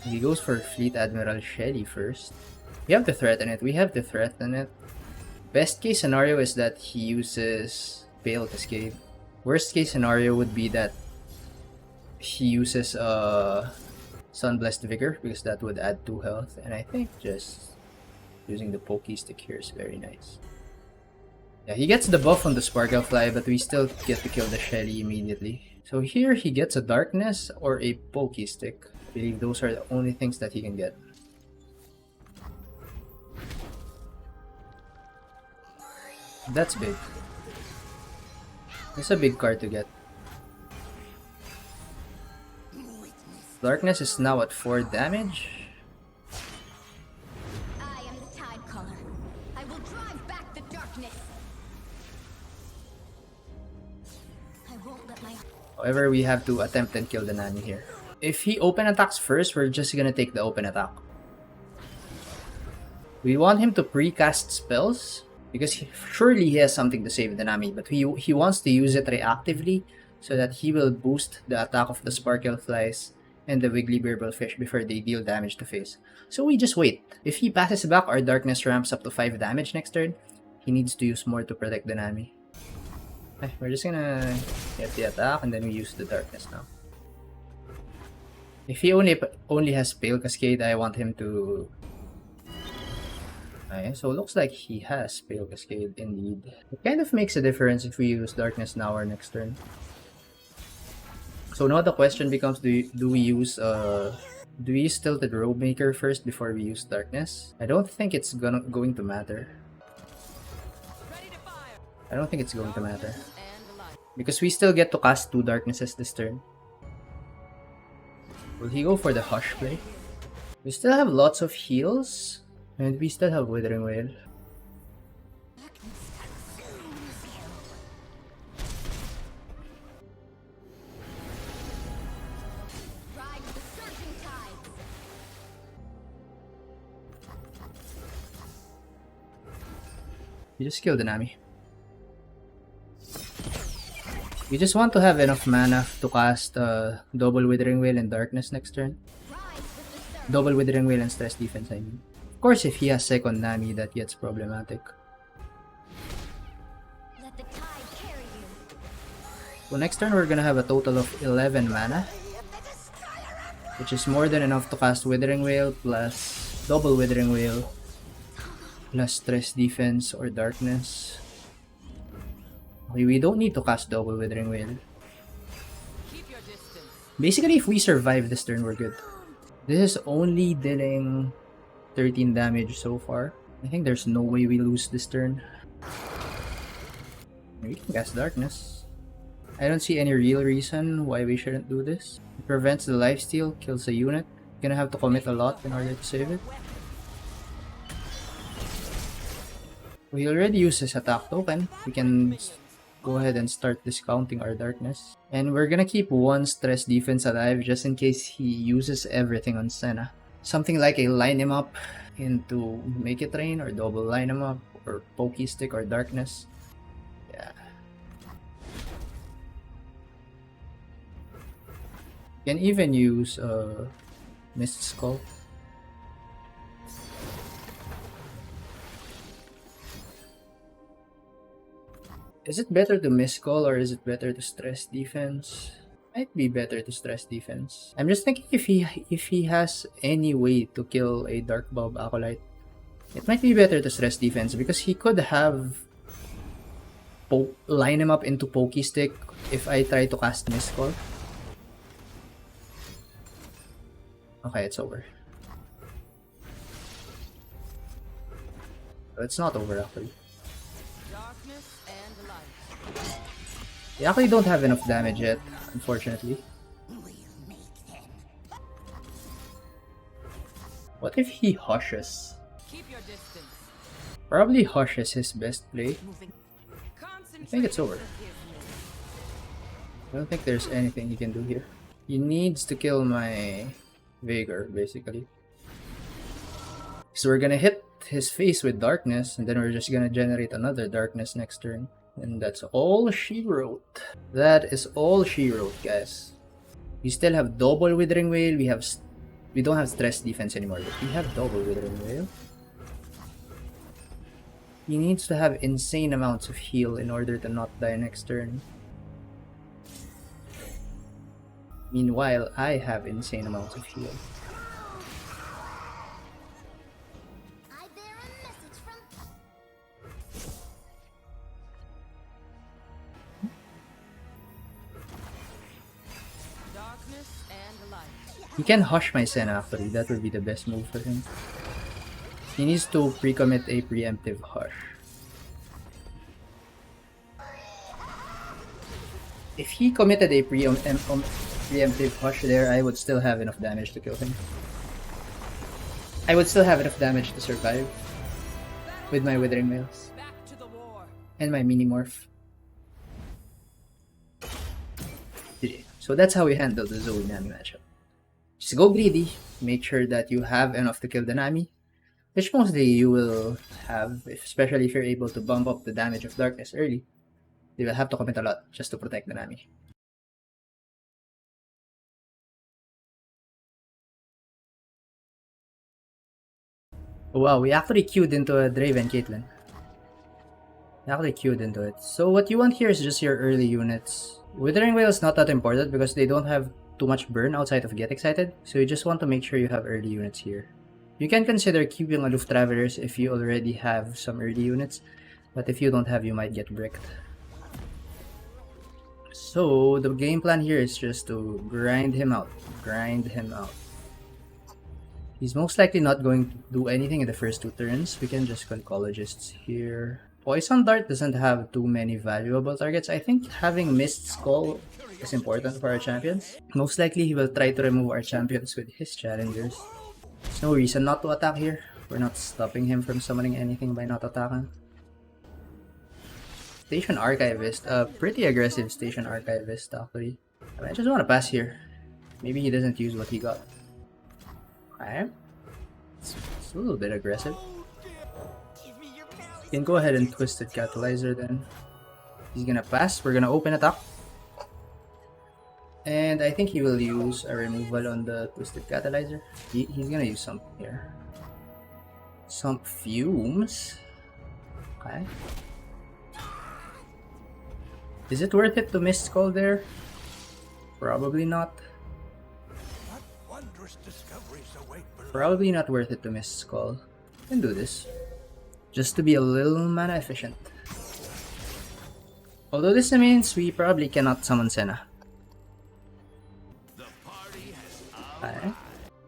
He goes for Fleet Admiral Shelly first. We have to threaten it. Best case scenario is that he uses Pale Cascade. Worst case scenario would be that he uses Sunblessed Vigor, because that would add 2 health, and I think just using the Pokey Stick here is very nice. Yeah, he gets the buff on the Sparkle Fly, but we still get to kill the Shelly immediately. So here he gets a Darkness or a Pokey Stick. I believe those are the only things that he can get. That's big. That's a big card to get. Darkness is now at 4 damage. I am the Tide Caller. I will drive back the darkness. I won't let my... However, we have to attempt and kill the Nami here. If he open attacks first, we're just gonna take the open attack. We want him to pre-cast spells, because surely he has something to save the Nami, but he wants to use it reactively so that he will boost the attack of the Sparkle Flies and the Wiggly Burble Fish before they deal damage to face. So we just wait. If he passes back, our Darkness ramps up to 5 damage next turn. He needs to use more to protect the Nami. Okay, we're just gonna get the attack and then we use the darkness now. If he only has Pale Cascade, I want him to... Okay, so it looks like he has Pale Cascade indeed. It kind of makes a difference if we use Darkness now or next turn. So now the question becomes, do we use Tilted Robemaker first before we use Darkness? I don't think it's going to matter. I don't think it's going to matter. Because we still get to cast 2 Darknesses this turn. Will he go for the Hush play? We still have lots of heals. And we still have Withering Wail. You just killed the Nami. We just want to have enough mana to cast double Withering Wail and Darkness next turn. Double Withering Wail and Stress Defense, I mean. Of course, if he has second Nami, that gets problematic. So next turn, we're gonna have a total of 11 mana, which is more than enough to cast Withering Wail plus double Withering Wail plus Stress Defense or Darkness. Okay, we don't need to cast double Withering Wail. Basically, if we survive this turn, we're good. This is only dealing 13 damage so far. I think there's no way we lose this turn. We can cast Darkness. I don't see any real reason why we shouldn't do this. It prevents the lifesteal, kills a unit. Gonna have to commit a lot in order to save it. We already used his attack token. We can go ahead and start discounting our Darkness. And we're gonna keep 1 Stress Defense alive just in case he uses everything on Senna. Something like a line him up into Make It Rain or double line him up or Pokey Stick or Darkness. Yeah. You can even use Mist Skull. Is it better to Mist Skull or is it better to Stress Defense? Might be better to Stress Defense. I'm just thinking if he has any way to kill a Dark Bulb Acolyte, it might be better to Stress Defense because he could have line him up into Pokey Stick if I try to cast Mist Skull. Okay, it's over. It's not over actually. They actually don't have enough damage yet, unfortunately. What if he hushes? Probably Hush is his best play. I think it's over. I don't think there's anything he can do here. He needs to kill my Veigar, basically. So we're gonna hit his face with Darkness, and then we're just gonna generate another Darkness next turn. And that's all she wrote. That is all she wrote, guys. We still have double Withering Wail. We don't have Stress Defense anymore, but we have double Withering Wail. He needs to have insane amounts of heal in order to not die next turn. Meanwhile, I have insane amounts of heal. He can Hush my Senna actually, that would be the best move for him. He needs to pre-commit a preemptive Hush. If he committed a preemptive Hush there, I would still have enough damage to kill him. I would still have enough damage to survive with my Withering Wails and my Mini-Morph. So that's how we handle the Zoe Nami matchup. Just go greedy, make sure that you have enough to kill the Nami, which mostly you will have, especially if you're able to bump up the damage of Darkness early. You will have to commit a lot just to protect the Nami. Wow, we actually queued into a Draven Caitlyn. Actually queued into it. So what you want here is just your early units. Withering Wail is not that important because they don't have too much burn outside of Get Excited, so you just want to make sure you have early units here. You can consider keeping Aloof Travelers if you already have some early units, but if you don't have, you might get bricked. So the game plan here is just to grind him out. Grind him out. He's most likely not going to do anything in the first 2 turns. We can just Concologists here. Poison Dart doesn't have too many valuable targets. I think having Mist Skull is important for our champions. Most likely he will try to remove our champions with his challengers. There's no reason not to attack here. We're not stopping him from summoning anything by not attacking. Station Archivist, pretty aggressive Station Archivist actually. I just want to pass here. Maybe he doesn't use what he got. Okay. It's a little bit aggressive. You can go ahead and Twisted Catalyzer then. He's gonna pass, we're gonna open attack. And I think he will use a removal on the Twisted Catalyzer. He's gonna use something here. Some fumes. Okay. Is it worth it to Mist Skull there? Probably not. What wondrous discoveries await below? Probably not worth it to Mist Skull. Can do this. Just to be a little mana efficient. Although this means we probably cannot summon Senna. Okay. I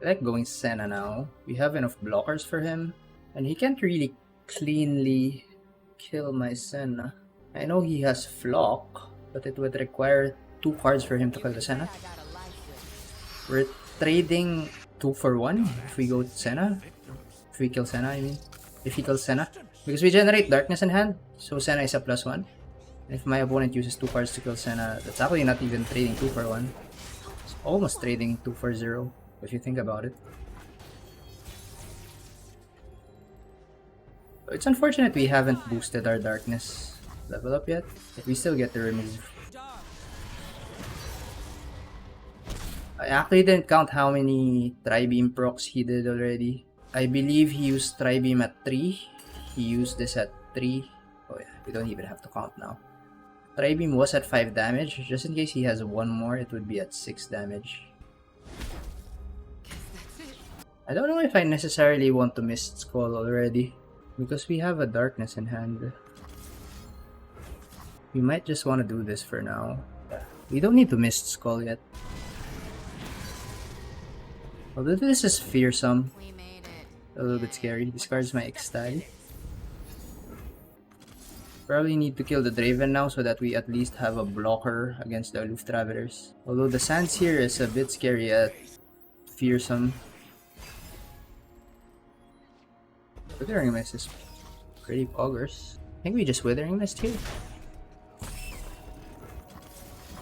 like going Senna now. We have enough blockers for him. And he can't really cleanly kill my Senna. I know he has Flock, but it would require 2 cards for him to kill the Senna. We're trading 2 for 1 if we go to Senna. If we kill Senna, I mean. If he kills Senna. Because we generate Darkness in hand, so Senna is a +1. And if my opponent uses 2 cards to kill Senna, that's actually not even trading 2 for 1. It's almost trading 2 for 0, if you think about it. It's unfortunate we haven't boosted our Darkness level up yet, but we still get the remove. I actually didn't count how many Tribeam procs he did already. I believe he used Tribeam at 3. He used this at 3. Oh yeah, we don't even have to count now. Tribeam was at 5 damage. Just in case he has 1 more, it would be at 6 damage. I don't know if I necessarily want to Mist Skull already, because we have a Darkness in hand. We might just want to do this for now. We don't need to Mist Skull yet. Although this is fearsome. We made it. A little bit scary. Discards my Extile. Probably need to kill the Draven now so that we at least have a blocker against the Aloof Travelers. Although the Sands here is a bit scary at fearsome. Withering Mist is pretty poggers. I think we just Withering Mist here.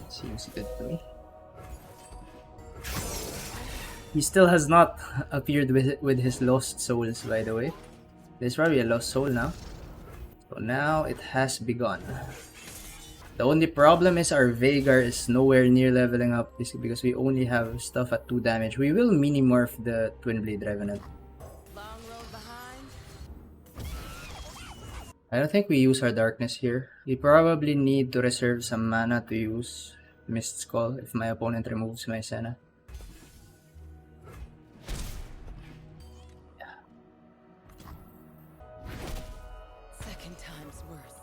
Seems good to me. He still has not appeared with his lost souls, by the way. There's probably a lost soul now. So now it has begun. The only problem is our Veigar is nowhere near leveling up because we only have stuff at 2 damage. We will mini-morph the Twin Blade Revenant. Long road behind. I don't think we use our Darkness here. We probably need to reserve some mana to use Mist Skull if my opponent removes my Senna. Yeah. Second time's worth.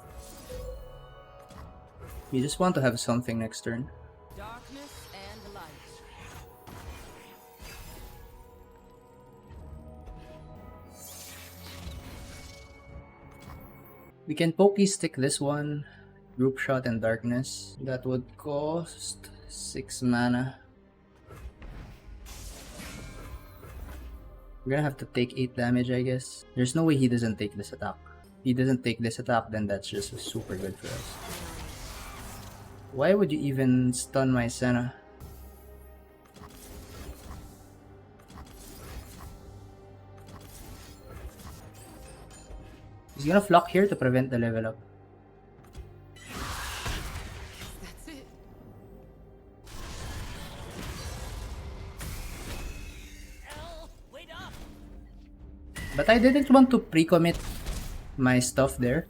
You just want to have something next turn. Darkness and light. We can Pokey Stick this one. Group Shot and Darkness. That would cost 6 mana. We're gonna have to take 8 damage, I guess. There's no way he doesn't take this attack. If he doesn't take this attack, then that's just super good for us. Why would you even stun my Senna? He's gonna Flock here to prevent the level up. That's it. Wait up! But I didn't want to pre-commit my stuff there.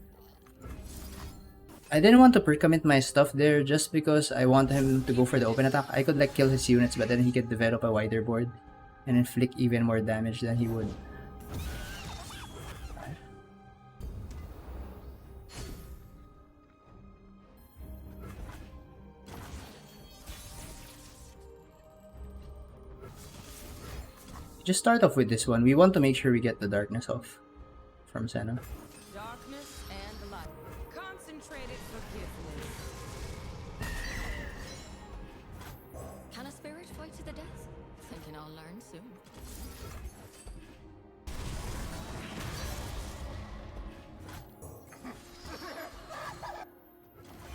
I didn't want to pre-commit my stuff there just because I want him to go for the open attack. I could like kill his units, but then he could develop a wider board and inflict even more damage than he would. Just start off with this one. We want to make sure we get the darkness off from Senna. Darkness and light. Concentrated forgiveness. Can a spirit fight to the death? Thinking I'll learn soon.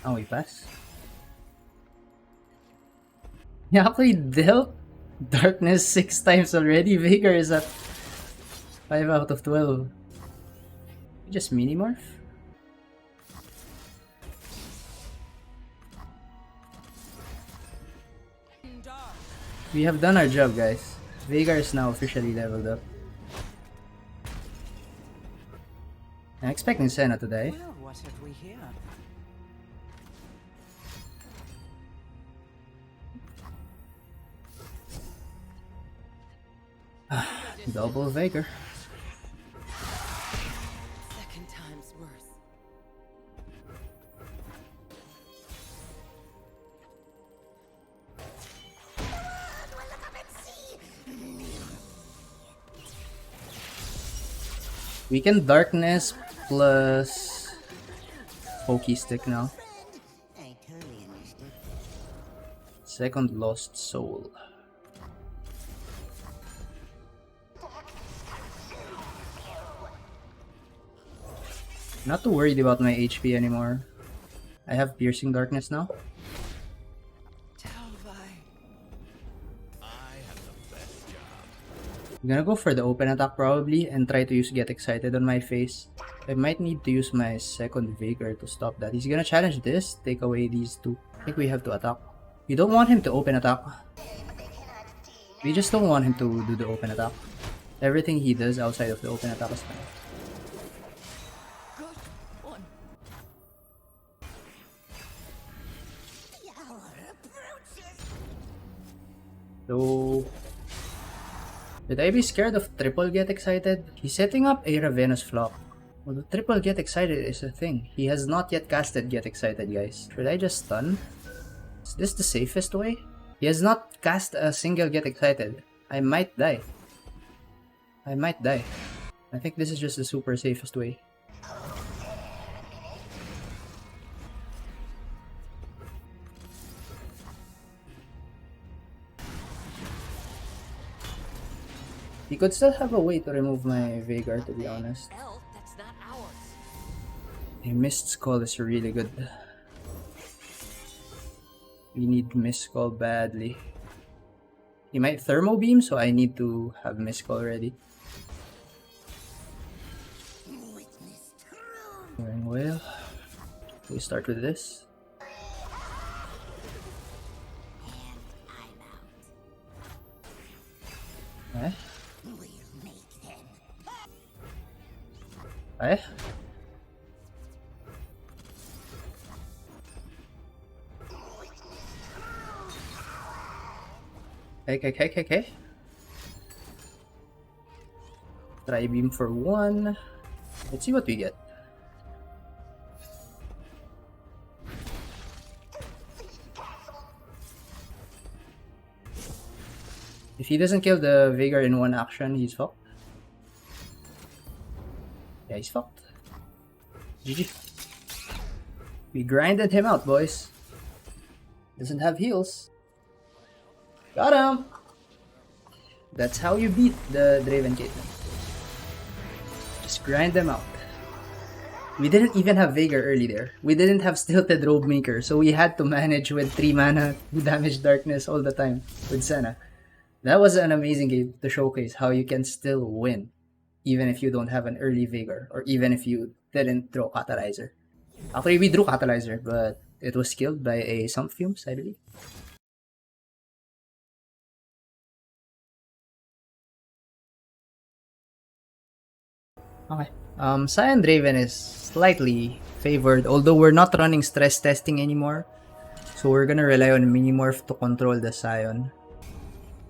Oh, we pass. He actually dealt darkness 6 times already. Veigar is at 5 out of 12. Just mini morph? Dark. We have done our job, guys. Veigar is now officially leveled up. I'm expecting Senna to die. Well, what have we here? Double Veigar. Second time's worth. Well, look up and see. We can darkness plus pokey stick now. I totally understood. Second lost soul. Not too worried about my HP anymore. I have piercing darkness now. I'm gonna go for the open attack probably and try to use get excited on my face. I might need to use my second Veigar to stop that. He's gonna challenge this, take away these two. I think we have to attack. We don't want him to open attack. We just don't want him to do the open attack. Everything he does outside of the open attack is fine. Good one. The hour approaches. So, should I be scared of triple get excited? He's setting up a Ravenous flock. Well, the triple get excited is a thing. He has not yet casted get excited, guys. Should I just stun? Is this the safest way? He has not cast a single get excited. I might die. I might die. I think this is just the super safest way. He could still have a way to remove my Veigar, to be honest. Hell, that's not ours. A Mist Skull is really good. We need Mist Skull badly. He might Thermo Beam, so I need to have Mist Skull ready. Witness true. Doing well. We start with this. And I'm out. Eh? We'll make them. Eh? Okay. Tribeam for 1. Let's see what we get. If he doesn't kill the Veigar in one action, he's fucked. Yeah, he's fucked. GG. We grinded him out, boys. Doesn't have heals. Got him! That's how you beat the Draven Caitlyn. Just grind them out. We didn't even have Veigar early there. We didn't have Stilted Robe Maker, so we had to manage with 3 mana, 2 damage darkness all the time with Senna. That was an amazing game to showcase how you can still win, even if you don't have an early Veigar, or even if you didn't draw Catalyzer. Actually, we drew Catalyzer, but it was killed by a Sump Fumes, I believe. Okay. Sion Draven is slightly favored. Although we're not running stress testing anymore. So we're gonna rely on Minimorph to control the Sion.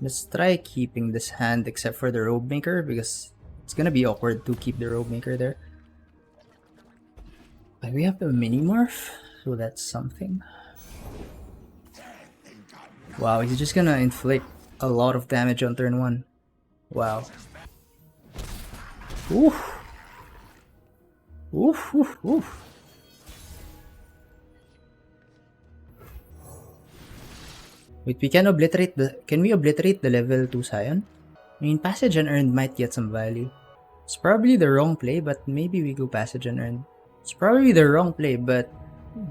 Let's try keeping this hand except for the Robe Maker because it's gonna be awkward to keep the Robe Maker there. But we have the Minimorph, so that's something. Wow, he's just gonna inflict a lot of damage on turn 1. Wow. Oof. Oof, oof, oof. Wait, we can obliterate the... Can we obliterate the level 2 Sion? I mean, Passage Unearned might get some value. It's probably the wrong play, but maybe we go Passage Unearned. It's probably the wrong play, but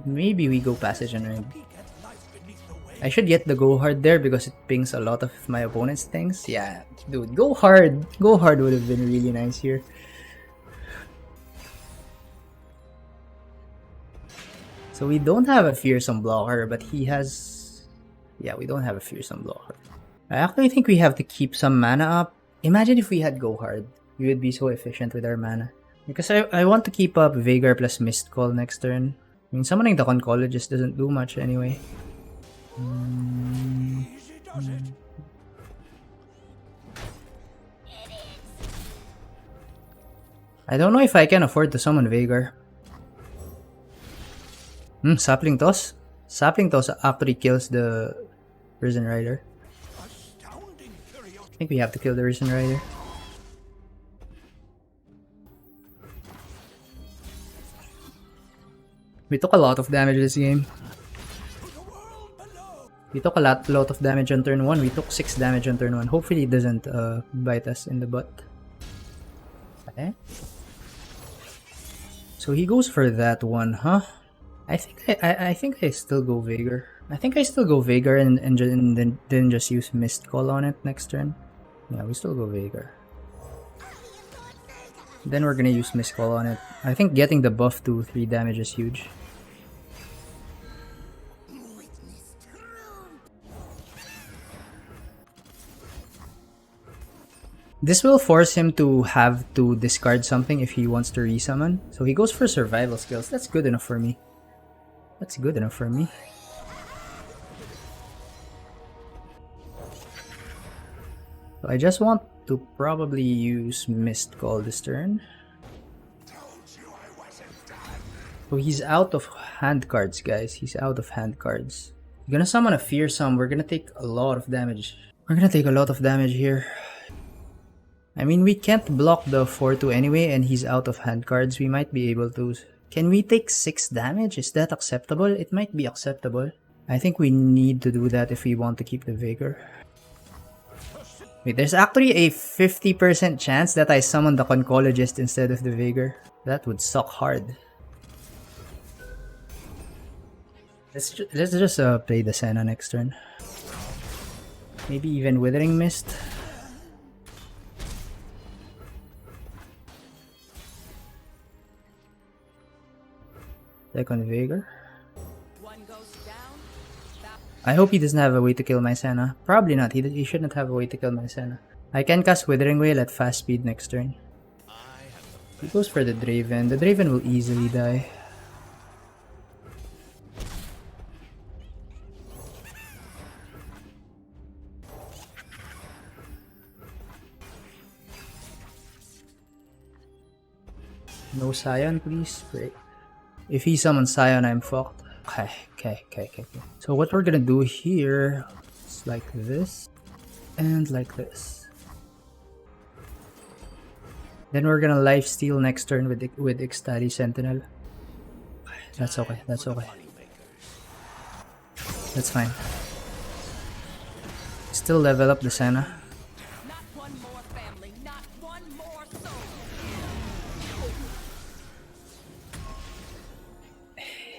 maybe we go Passage Unearned. I should get the Go Hard there because it pings a lot of my opponent's things. Yeah, dude, Go Hard! Go Hard would have been really nice here. So we don't have a Fearsome Blocker, but he has... Yeah, we don't have a Fearsome Blocker. I actually think we have to keep some mana up. Imagine if we had Go Hard. We would be so efficient with our mana. Because I want to keep up Veigar plus Mist Call next turn. I mean, summoning the Concologist doesn't do much anyway. I don't know if I can afford to summon Veigar. Sapling Toss? Sapling Toss actually kills the Risen Rider. I think we have to kill the Risen Rider. We took a lot of damage this game. We took a lot of damage on turn 1. We took 6 damage on turn 1. Hopefully it doesn't bite us in the butt. Okay. So he goes for that one, huh? I think I still go Veigar. I think I still go Veigar and then just use Mist Call on it next turn. Yeah, we still go Veigar. Then we're gonna use Mist Call on it. I think getting the buff to 3 damage is huge. This will force him to have to discard something if he wants to resummon. So he goes for survival skills. That's good enough for me. That's good enough for me. So I just want to probably use Mist Call this turn. So he's out of hand cards, guys. He's out of hand cards. We're gonna summon a Fearsome. We're gonna take a lot of damage. We're gonna take a lot of damage here. I mean, we can't block the 4-2 anyway, and he's out of hand cards. We might be able to... Can we take 6 damage? Is that acceptable? It might be acceptable. I think we need to do that if we want to keep the Veigar. Wait, there's actually a 50% chance that I summon the Concologist instead of the Veigar. That would suck hard. Let's just play the Senna next turn. Maybe even Withering Mist. Second Veigar. I hope he doesn't have a way to kill my Senna. Probably not. He shouldn't have a way to kill my Senna. I can cast Withering Wail at fast speed next turn. He goes for the Draven. The Draven will easily die. No Sion, please. Great. If he summons Sion, I'm fucked. Okay. So what we're gonna do here is like this and like this. Then we're gonna lifesteal next turn with Ecstatic Sentinel. That's okay. That's fine. Still level up the Senna.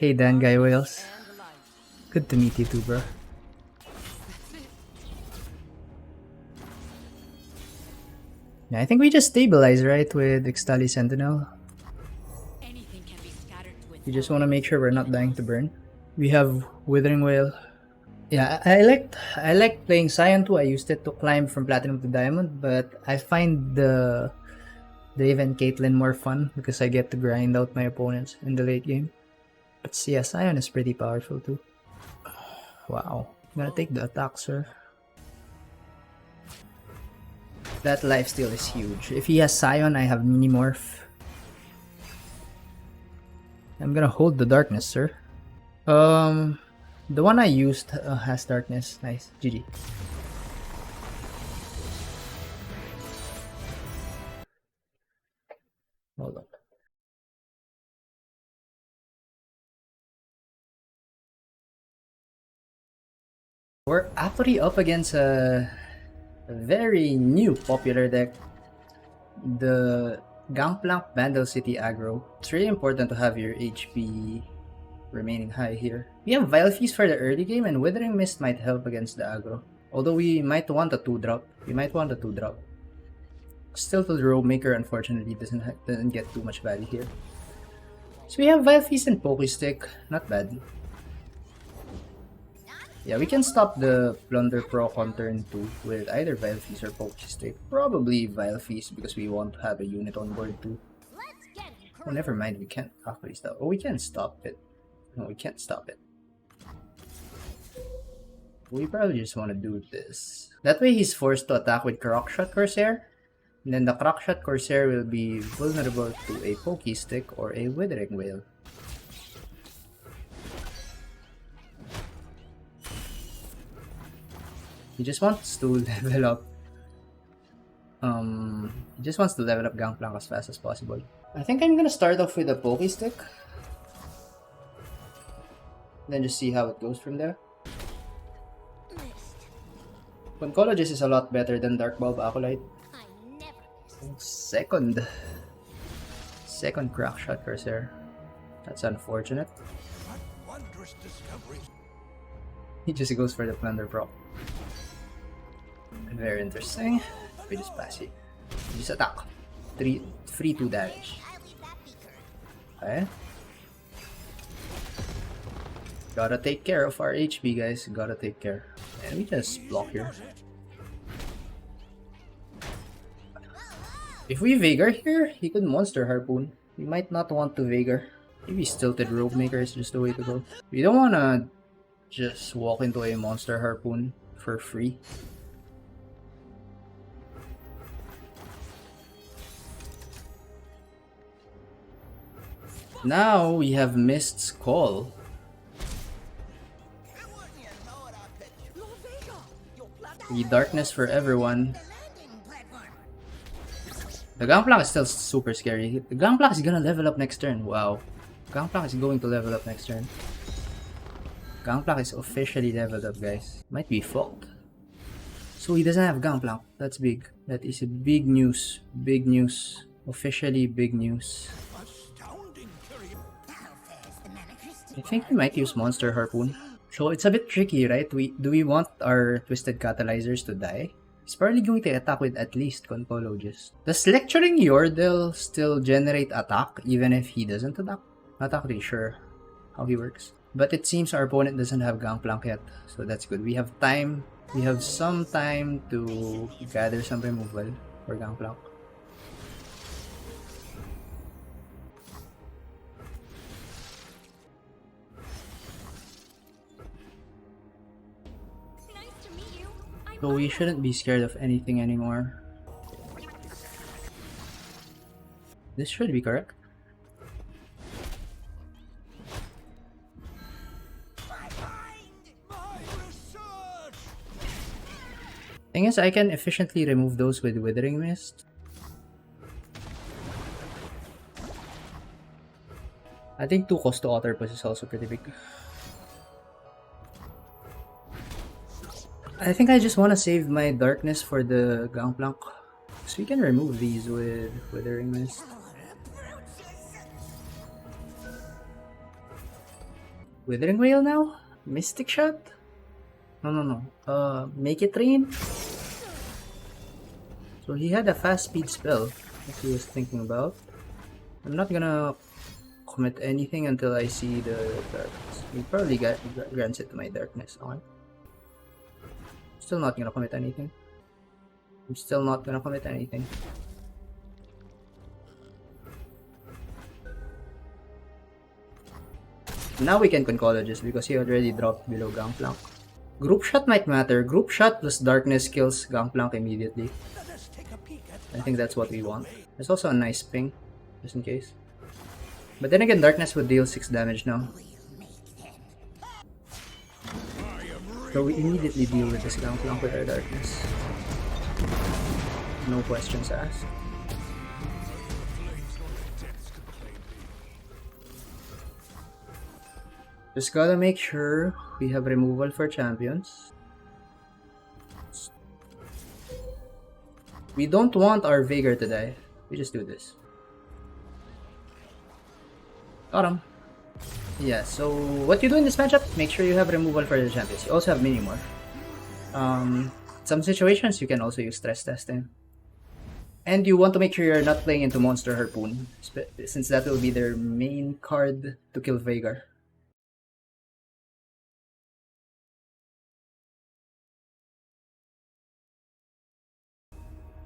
Hey Dan Guy Wales. Good to meet you too, bro. Yeah, I think we just stabilize, right, with Ecstatic Sentinel. We just want to make sure we're not dying to burn. We have Withering Wail. Yeah, I like playing Sion too. I used it to climb from Platinum to Diamond, but I find the Draven Caitlyn more fun because I get to grind out my opponents in the late game. But yeah, Sion is pretty powerful too. Wow. I'm gonna take the attack, sir. That lifesteal is huge. If he has Sion, I have Minimorph. I'm gonna hold the darkness, sir. The one I used has darkness. Nice. GG. Hold on. We're actually up against a very new popular deck. The Gangplank Bandle City aggro. It's really important to have your HP remaining high here. We have Vile Feast for the early game, and Withering Mist might help against the aggro. Although we might want a 2-drop. Still, the Rogue Maker unfortunately doesn't get too much value here. So we have Vile Feast and Pokestick. Not bad. Yeah, we can stop the Plunder Proc on turn 2 with either Vile Feast or Pokestick. Probably Vile Feast because we want to have a unit on board too. Oh, never mind, we can't actually stop. Oh, we can stop it. No, we can't stop it. We probably just want to do this. That way he's forced to attack with Crockshot Corsair. And then the Crockshot Corsair will be vulnerable to a Pokestick or a Withering Wail. He just wants to level up. He just wants to level up Gangplank as fast as possible. I think I'm gonna start off with a Pokestick. Then just see how it goes from there. Oncologist is a lot better than Dark Bulb Acolyte. Second Crackshot Corsair. That's unfortunate. What wondrous discovery. He just goes for the Plunder Proc. Very interesting. We just pass it. Just attack. 3-2 damage. Okay. Gotta take care of our HP, guys. Gotta take care. And we just block here. If we Veigar here, he could Monster Harpoon. We might not want to Veigar. Maybe Stilted Rogue Maker is just the way to go. We don't wanna just walk into a Monster Harpoon for free. Now we have Mist's Call. The darkness for everyone. The Gangplank is still super scary. The Gangplank is gonna level up next turn. Wow. Gangplank is going to level up next turn. Gangplank is officially leveled up, guys. Might be fucked. So he doesn't have Gangplank. That's big. That is a big news. Big news. Officially big news. I think we might use Monster Harpoon. So it's a bit tricky, right? Do we want our Twisted Catalyzers to die? He's probably going to attack with at least Concologist. Does Lecturing Yordle still generate attack even if he doesn't attack? Not actually sure how he works. But it seems our opponent doesn't have Gangplank yet, so that's good. We have time. We have some time to gather some removal for Gangplank. So we shouldn't be scared of anything anymore. This should be correct. Thing is, I can efficiently remove those with Withering Mist. I think 2 cost to Otterpus is also pretty big. I think I just want to save my darkness for the Gangplank. So we can remove these with Withering Mist. Withering Wail now? Mystic Shot? No. Make it rain? So he had a fast speed spell that he was thinking about. I'm not gonna commit anything until I see the darkness. He probably grants it to my darkness. Okay. Still not gonna commit anything. I'm still not gonna commit anything. Now we can Concologist because he already dropped below Gangplank. Group shot might matter. Group shot plus darkness kills Gangplank immediately. Let us take a peek at I think that's what we want. There's also a nice ping, just in case. But then again, darkness would deal 6 damage now. So we immediately deal with this Gangplank with our darkness. No questions asked. Just gotta make sure we have removal for champions. We don't want our Veigar to die. We just do this. Got him. Yeah, so what you do in this matchup, make sure you have removal for the champions. You also have Minimorph. Some situations you can also use stress testing. And you want to make sure you're not playing into Monster Harpoon, since that will be their main card to kill Veigar.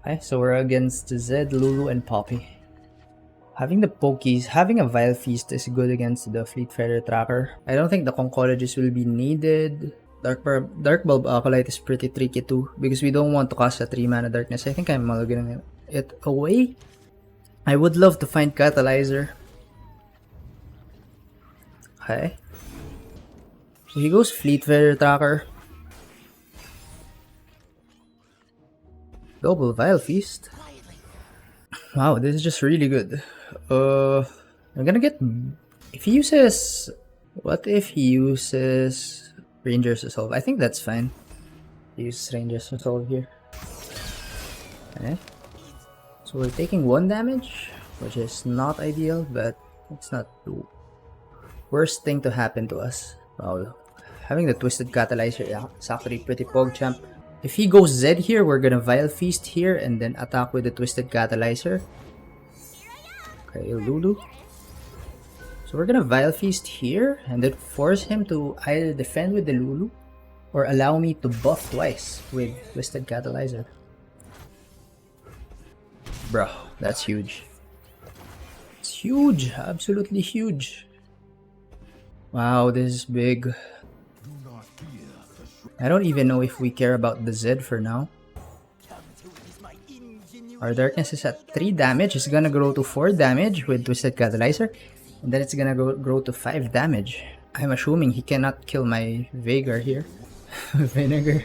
Okay, so we're against Zed, Lulu, and Poppy. Having the Pokies, having a Vile Feast is good against the Fleet Feather Tracker. I don't think the Concologist will be needed. Dark Bulb Acolyte is pretty tricky too, because we don't want to cast a 3-mana Darkness. I think I'm mulliganing it away. I would love to find Catalyzer. Okay. So he goes Fleet Feather Tracker. Double Vile Feast. Wow, this is just really good. I'm gonna get... If he uses... What if he uses Ranger's Resolve? I think that's fine. He uses Ranger's Resolve here. Okay. So we're taking 1 damage, which is not ideal, but it's not the worst thing to happen to us. Wow. Having the Twisted Catalyzer, yeah, it's actually pretty PogChamp. If he goes Zed here, we're gonna Vile Feast here and then attack with the Twisted Catalyzer. Okay, Lulu. So we're gonna Vile Feast here and then force him to either defend with the Lulu or allow me to buff twice with Twisted Catalyzer. Bro, that's huge. It's huge, absolutely huge. Wow, this is big. I don't even know if we care about the Zed for now. Our darkness is at 3 damage. It's gonna grow to 4 damage with Twisted Catalyzer. And then it's gonna grow to 5 damage. I'm assuming he cannot kill my Veigar here. Vinegar.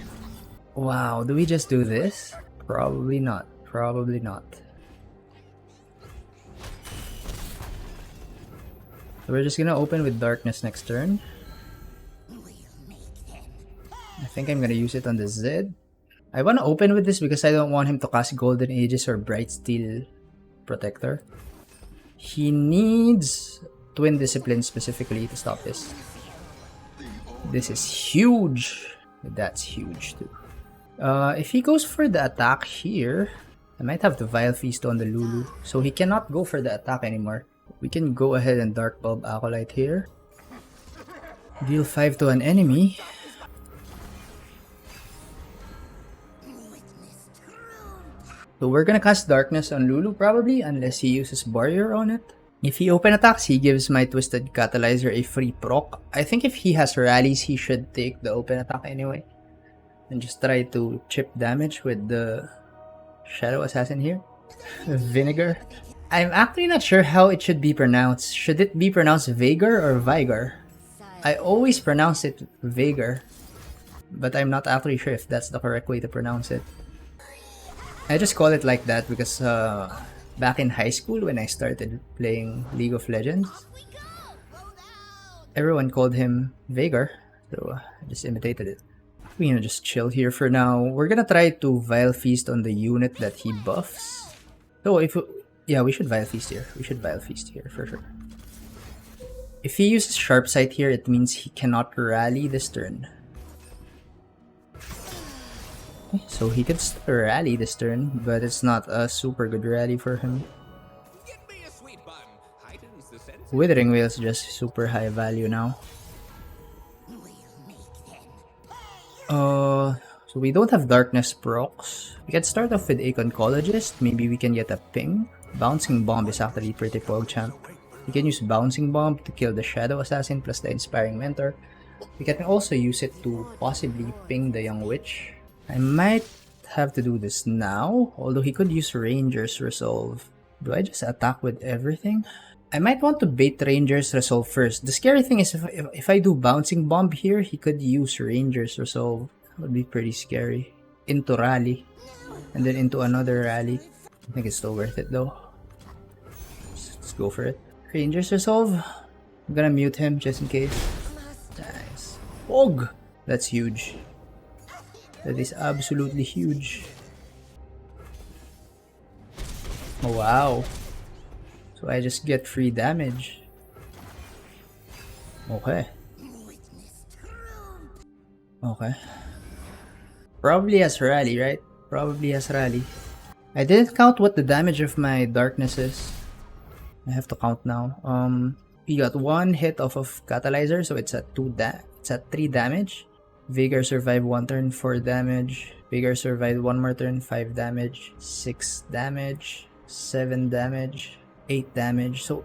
Wow, do we just do this? Probably not. Probably not. So we're just gonna open with darkness next turn. I think I'm gonna use it on the Zed. I wanna open with this because I don't want him to cast Golden Aegis or Bright Steel Protector. He needs Twin Discipline specifically to stop this. This is huge. That's huge too. If he goes for the attack here, I might have to Vile Feast on the Lulu. So he cannot go for the attack anymore. We can go ahead and Dark Bulb Acolyte here. Deal 5 to an enemy. So we're gonna cast Darkness on Lulu probably, unless he uses Barrier on it. If he open attacks, he gives my Twisted Catalyzer a free proc. I think if he has rallies, he should take the open attack anyway. And just try to chip damage with the Shadow Assassin here. Vinegar. I'm actually not sure how it should be pronounced. Should it be pronounced Veigar or Veigar? I always pronounce it Veigar, but I'm not actually sure if that's the correct way to pronounce it. I just call it like that because back in high school when I started playing League of Legends, everyone called him Veigar, so I just imitated it. We're gonna just chill here for now. We're gonna try to Vile Feast on the unit that he buffs. So if yeah, we should Vile Feast here. We should Vile Feast here for sure. If he uses Sharp Sight here, it means he cannot rally this turn. So he could rally this turn, but it's not a super good rally for him. Withering Wail is just super high value now. So we don't have Darkness procs. We can start off with a Concologist. Maybe we can get a ping. Bouncing Bomb is actually pretty PogChamp. You can use Bouncing Bomb to kill the Shadow Assassin plus the Inspiring Mentor. You can also use it to possibly ping the Young Witch. I might have to do this now, although he could use Ranger's Resolve. Do I just attack with everything? I might want to bait Ranger's Resolve first. The scary thing is if I do Bouncing Bomb here, he could use Ranger's Resolve. That would be pretty scary. Into Rally. And then into another Rally. I think it's still worth it though. Let's go for it. Ranger's Resolve. I'm gonna mute him just in case. Nice. Og! That's huge. That is absolutely huge. Oh, wow. So I just get free damage. Okay. Okay. Probably has Rally, right? Probably has Rally. I didn't count what the damage of my darkness is. I have to count now. He got 1 hit off of Catalyzer, so it's at 3 damage. Veigar survived 1 turn, 4 damage. Veigar survived 1 more turn, 5 damage. 6 damage. 7 damage. 8 damage. So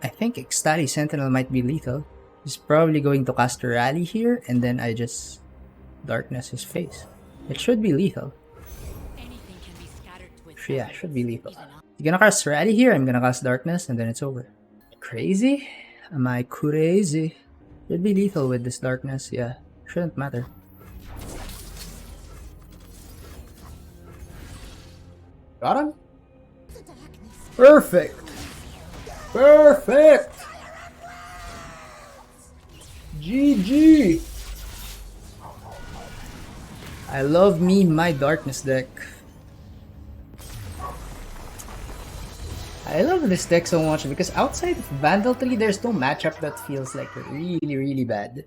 I think Ecstatic Sentinel might be lethal. He's probably going to cast a Rally here, and then I just darkness his face. It should be lethal. Anything can be scattered to its Yeah, should be lethal. You're gonna cast Rally here, I'm gonna cast Darkness, and then it's over. Crazy? Am I crazy? Should be lethal with this Darkness, yeah. Shouldn't matter. Got him? Perfect! Perfect! GG! I love me my Darkness deck. I love this deck so much because outside of Bandle 3, there's no matchup that feels like really bad.